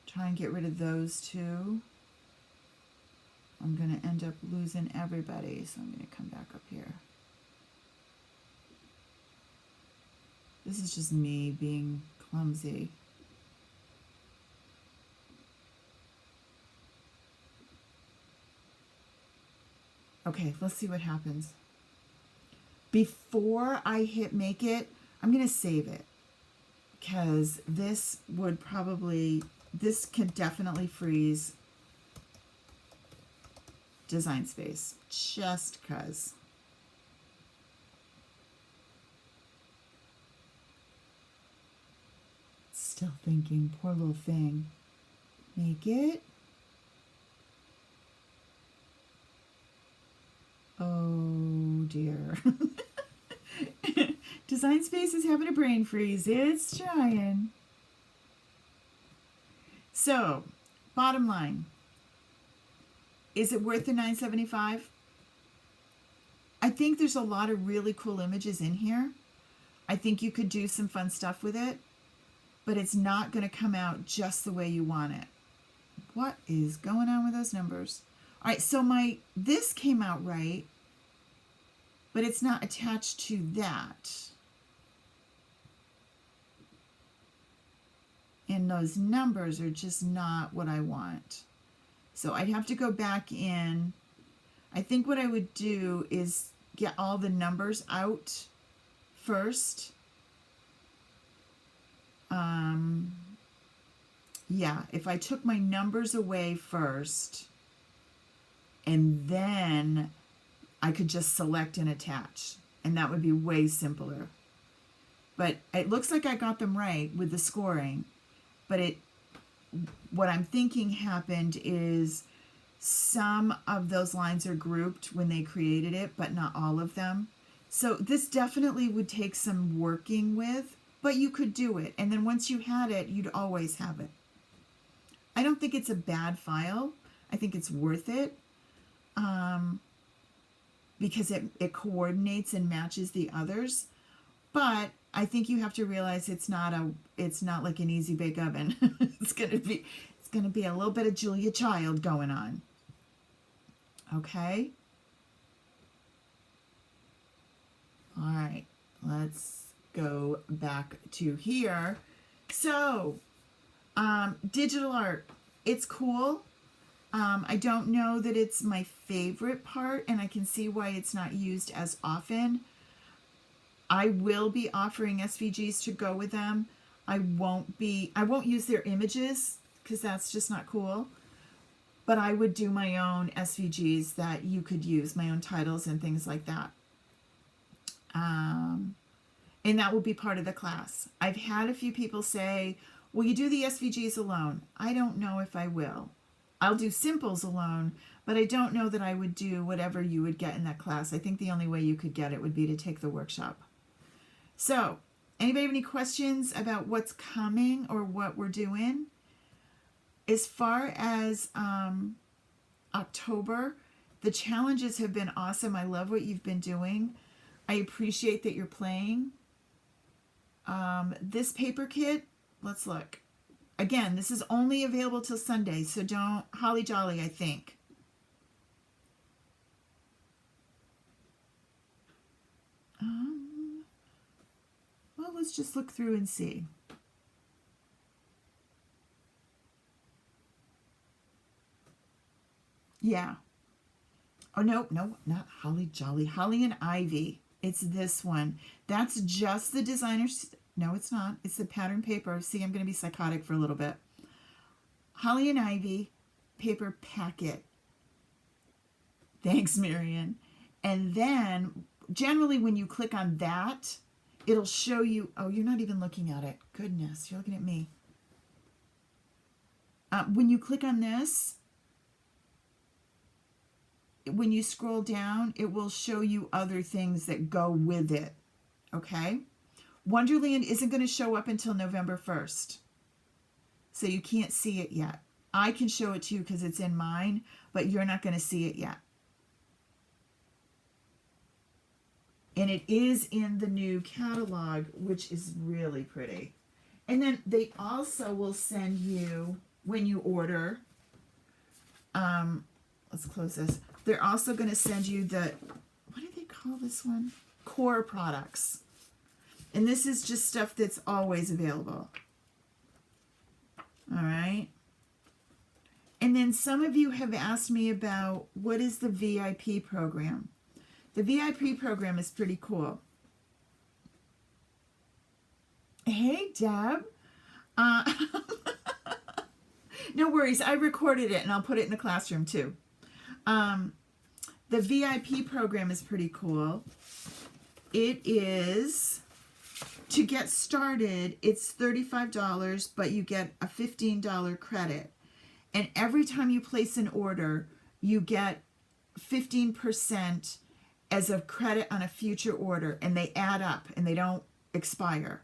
try and get rid of those two, I'm going to end up losing everybody. So I'm going to come back up here. This is just me being clumsy. Okay, let's see what happens. Before I hit make it, I'm going to save it because this would probably, this could definitely freeze design space just because. still thinking, poor little thing. Make it. Oh dear. Design Space is having a brain freeze. It's trying. So, bottom line. Is it worth the $9.75? I think there's a lot of really cool images in here. I think you could do some fun stuff with it, but it's not going to come out just the way you want it. What is going on with those numbers? All right, so this came out right, but it's not attached to that. And those numbers are just not what I want. So I'd have to go back in. I think what I would do is get all the numbers out first. Yeah, if I took my numbers away first, and then I could just select and attach, and that would be way simpler. But it looks like I got them right with the scoring, but what I'm thinking happened is some of those lines are grouped when they created it, but not all of them. So this definitely would take some working with, but you could do it. And then once you had it, you'd always have it. I don't think it's a bad file. I think it's worth it because it coordinates and matches the others. But I think you have to realize it's not like an easy bake oven. It's gonna be a little bit of Julia Child going on. Okay. All right, let's go back to here. So, digital art, it's cool. I don't know that it's my favorite part, and I can see why it's not used as often. I will be offering SVGs to go with them. I won't use their images because that's just not cool. But I would do my own SVGs that you could use, my own titles and things like that. And that will be part of the class. I've had a few people say, will you do the SVGs alone? I don't know if I will. I'll do simples alone, but I don't know that I would do whatever you would get in that class. I think the only way you could get it would be to take the workshop. So, anybody have any questions about what's coming or what we're doing? As far as October, the challenges have been awesome. I love what you've been doing. I appreciate that you're playing. This paper kit, let's look. Again, this is only available till Sunday, so don't holly jolly, I think. Well, let's just look through and see. Yeah. Oh, no, not holly jolly. Holly and Ivy. It's this one. That's just the designer's. No, it's not. It's the pattern paper. See, I'm going to be psychotic for a little bit. Holly and Ivy paper packet. Thanks, Marion. And then, generally, when you click on that, it'll show you. Oh, you're not even looking at it. Goodness, you're looking at me. When you click on this, when you scroll down, it will show you other things that go with it. Okay? Wonderland isn't going to show up until November 1st. So you can't see it yet. I can show it to you because it's in mine, but you're not going to see it yet. And it is in the new catalog, which is really pretty. And then they also will send you, when you order, let's close this. They're also going to send you the, what do they call this one? Core products. And this is just stuff that's always available. All right. And then some of you have asked me about what is the VIP program. The VIP program is pretty cool. Hey, Deb. No worries. I recorded it and I'll put it in the classroom too. The VIP program is pretty cool. It is To get started, it's $35, but you get a $15 credit. And every time you place an order, you get 15% as a credit on a future order, and they add up and they don't expire.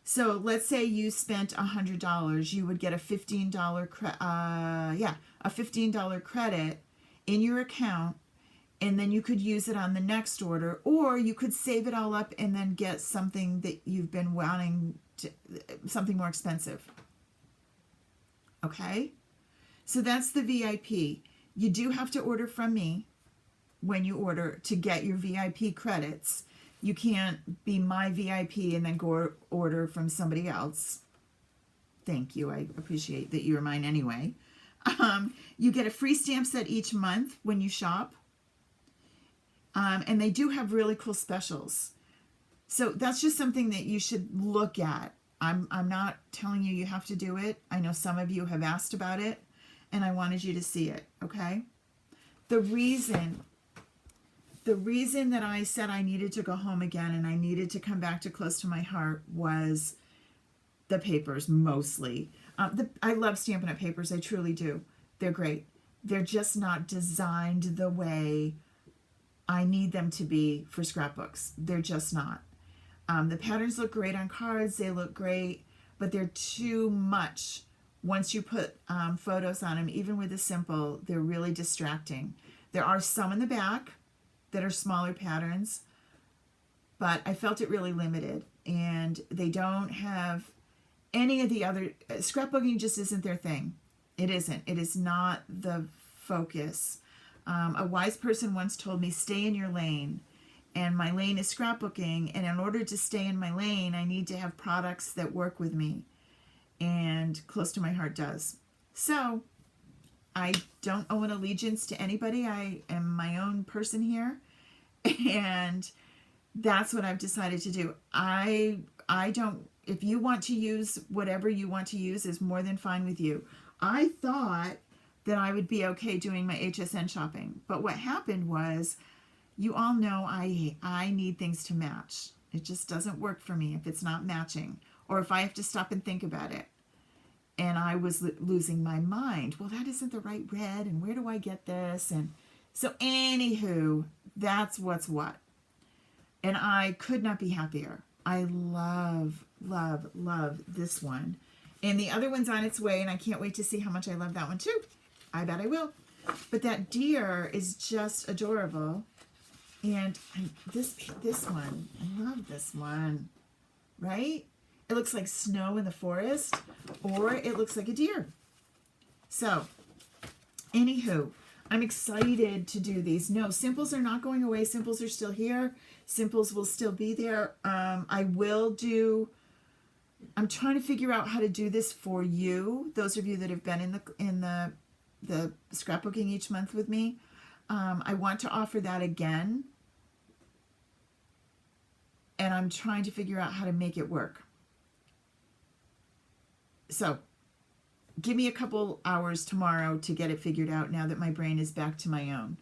So let's say you spent $100, you would get a $15 a $15 credit in your account, and then you could use it on the next order, or you could save it all up and then get something that you've been wanting to, something more expensive. Okay? So that's the VIP. You do have to order from me when you order to get your VIP credits. You can't be my VIP and then go order from somebody else. Thank you. I appreciate that you're mine anyway. You get a free stamp set each month when you shop. And they do have really cool specials. So that's just something that you should look at. I'm not telling you you have to do it. I know some of you have asked about it, and I wanted you to see it, okay? The reason that I said I needed to go home again and I needed to come back to Close to My Heart was the papers, mostly. I love Stampin' Up! Papers. I truly do. They're great. They're just not designed the way I need them to be for scrapbooks. They're just not. The patterns look great on cards. They look great, but they're too much. Once you put photos on them, even with a simple, they're really distracting. There are some in the back that are smaller patterns, but I felt it really limited, and they don't have any of the other, scrapbooking just isn't their thing. It isn't. It is not the focus. A wise person once told me, stay in your lane, and my lane is scrapbooking, and in order to stay in my lane, I need to have products that work with me, and Close to My Heart does. So I don't owe an allegiance to anybody. I am my own person here, and that's what I've decided to do. I don't, if you want to use whatever you want to use is more than fine with you. I thought that I would be okay doing my HSN shopping, but what happened was, you all know I need things to match. It just doesn't work for me if it's not matching, or if I have to stop and think about it. And I was losing my mind. Well, that isn't the right red, and where do I get this? And so anywho, that's what's what. And I could not be happier. I love, love, love this one. And the other one's on its way, and I can't wait to see how much I love that one too. I bet I will. But that deer is just adorable. And this one, I love this one, right? It looks like snow in the forest, or it looks like a deer. So, anywho, I'm excited to do these. No, simples are not going away. Simples are still here. Simples will still be there. I'm trying to figure out how to do this for you, those of you that have been in the scrapbooking each month with me. I want to offer that again, and I'm trying to figure out how to make it work. So give me a couple hours tomorrow to get it figured out now that my brain is back to my own.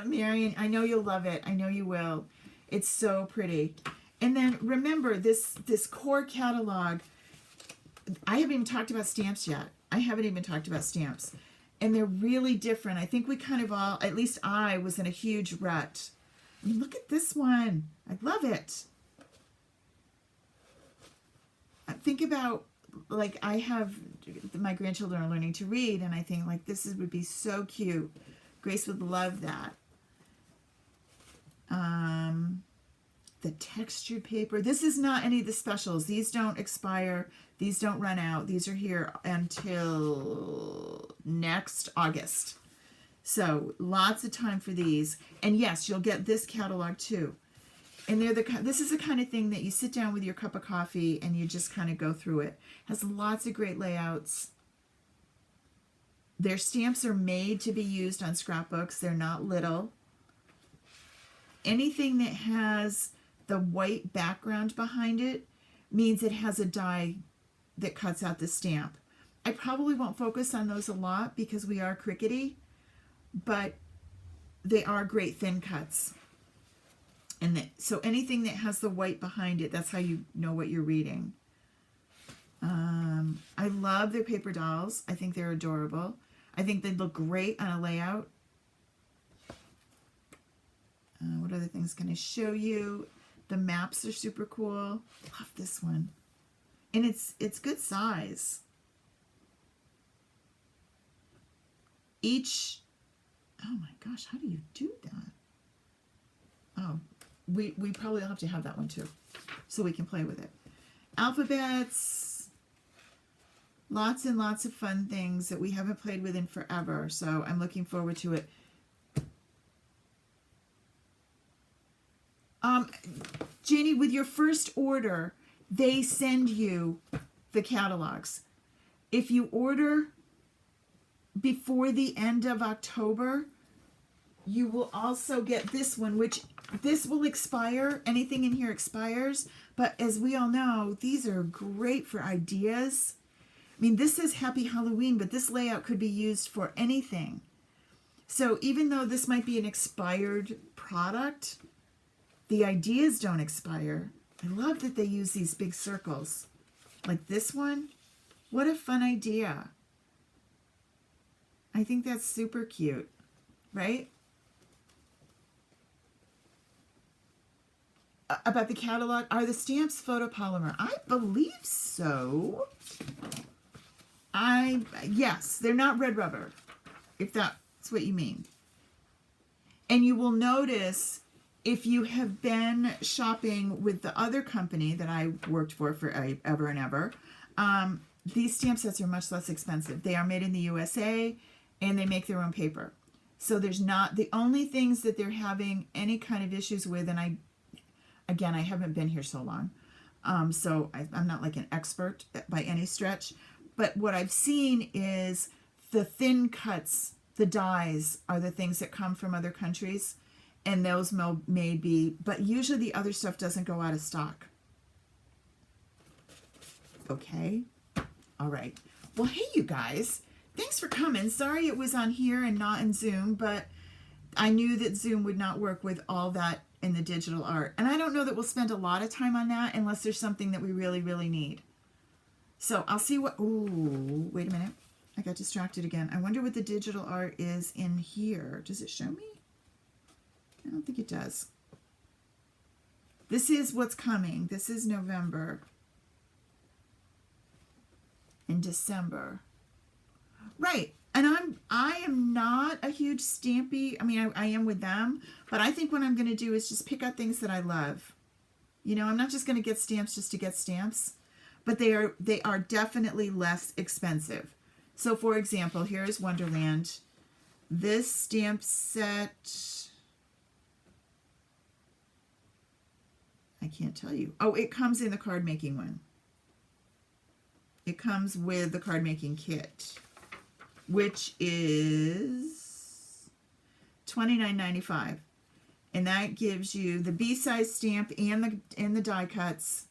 Marion, I know you'll love it. I know you will. It's so pretty. And then remember this core catalog. I haven't even talked about stamps yet. And they're really different. I think we kind of all, at least I was in a huge rut. I mean, look at this one. I love it. Think about, like, I have, my grandchildren are learning to read, and I think, like, would be so cute. Grace would love that. The textured paper. This is not any of the specials. These don't expire. These don't run out. These are here until next August. So lots of time for these. And yes, you'll get this catalog too. And this is the kind of thing that you sit down with your cup of coffee and you just kind of go through it. Has lots of great layouts. Their stamps are made to be used on scrapbooks. They're not little. Anything that has the white background behind it means it has a die that cuts out the stamp. I probably won't focus on those a lot because we are Cricut-y, but they are great thin cuts. And so anything that has the white behind it, that's how you know what you're reading. I love their paper dolls. I think they're adorable. I think they'd look great on a layout. What other things can I show you? The maps are super cool. Love this one. And it's good size. Each, oh my gosh, how do you do that? Oh, we probably have to have that one too, so we can play with it. Alphabets, lots and lots of fun things that we haven't played with in forever, so I'm looking forward to it. Janie, with your first order, they send you the catalogs. If you order before the end of October, you will also get this one, which this will expire. Anything in here expires. But as we all know, these are great for ideas. I mean, this says Happy Halloween, but this layout could be used for anything. So even though this might be an expired product, the ideas don't expire. I love that they use these big circles. Like this one. What a fun idea. I think that's super cute, right? About the catalog, are the stamps photopolymer? I believe so. Yes, they're not red rubber, if that's what you mean. And you will notice, if you have been shopping with the other company that I worked for ever and ever, these stamp sets are much less expensive. They are made in the USA, and they make their own paper. So there's not, the only things that they're having any kind of issues with, and I haven't been here so long, so I'm not like an expert by any stretch, but what I've seen is the thin cuts, the dies, are the things that come from other countries, and those may be, but usually the other stuff doesn't go out of stock. Okay, all right. Well, hey, you guys, thanks for coming. Sorry it was on here and not in Zoom, but I knew that Zoom would not work with all that in the digital art. And I don't know that we'll spend a lot of time on that unless there's something that we really, really need. So I'll see what, ooh, wait a minute. I got distracted again. I wonder what the digital art is in here. Does it show me? I don't think it does. This is what's coming. This is November and December. Right. And I am not a huge Stampy. I mean, I am with them, but I think what I'm going to do is just pick out things that I love. You know, I'm not just going to get stamps just to get stamps, but they are definitely less expensive. So for example, here's Wonderland. This stamp set, I can't tell you. Oh, it comes in the card making one. It comes with the card making kit, which is $29.95, and that gives you the B-size stamp and the die cuts.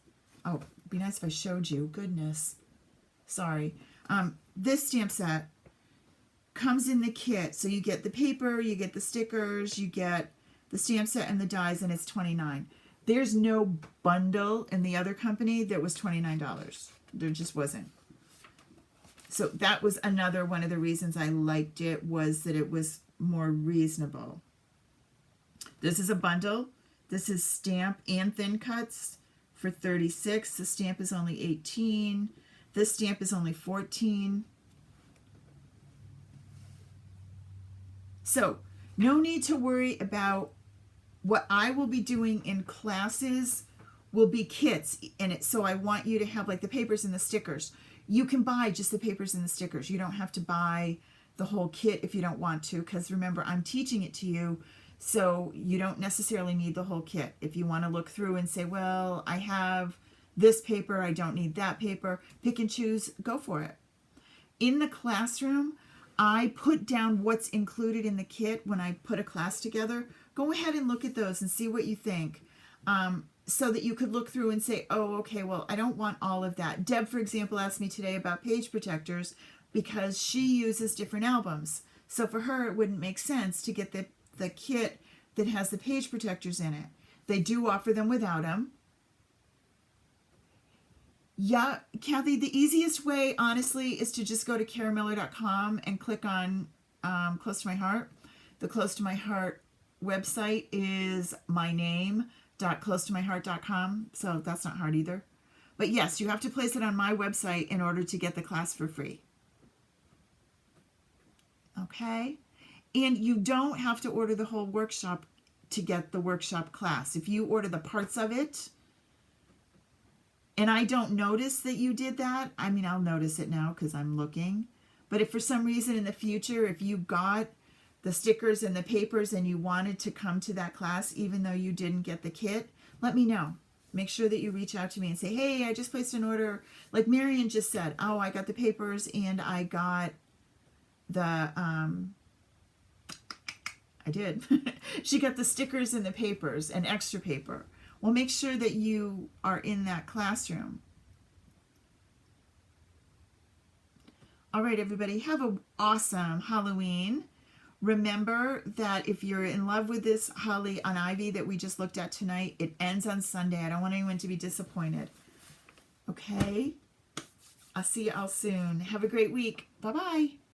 Oh, it'd be nice if I showed you. Goodness, sorry. This stamp set comes in the kit, so you get the paper, you get the stickers, you get the stamp set and the dies, and it's $29. There's no bundle in the other company that was $29. There just wasn't. So that was another one of the reasons I liked it, was that it was more reasonable. This is a bundle. This is stamp and thin cuts for $36. The stamp is only $18. This stamp is only $14. So no need to worry about what I will be doing in classes. Will be kits in it. So I want you to have like the papers and the stickers. You can buy just the papers and the stickers. You don't have to buy the whole kit if you don't want to, because remember, I'm teaching it to you, so you don't necessarily need the whole kit. If you want to look through and say, well, I have this paper, I don't need that paper, pick and choose, go for it. In the classroom, I put down what's included in the kit when I put a class together. Go ahead and look at those and see what you think. So that you could look through and say, oh, okay, well, I don't want all of that. Deb, for example, asked me today about page protectors because she uses different albums. So for her, it wouldn't make sense to get the kit that has the page protectors in it. They do offer them without them. Yeah, Kathy, the easiest way, honestly, is to just go to karamiller.com and click on Close to My Heart. The Close to My Heart website is my name.closetomyheart.com, so that's not hard either. But yes, you have to place it on my website in order to get the class for free. Okay? And you don't have to order the whole workshop to get the workshop class. If you order the parts of it, and I don't notice that you did that, I mean, I'll notice it now because I'm looking. But if for some reason in the future, if you got the stickers and the papers and you wanted to come to that class, even though you didn't get the kit, let me know. Make sure that you reach out to me and say, hey, I just placed an order. Like Marion just said, oh, I got the papers and I got the, I did. She got the stickers and the papers and extra paper. Well, make sure that you are in that classroom. All right, everybody, have an awesome Halloween. Remember that if you're in love with this Holly on Ivy that we just looked at tonight, it ends on Sunday. I don't want anyone to be disappointed. Okay? I'll see you all soon. Have a great week. Bye-bye.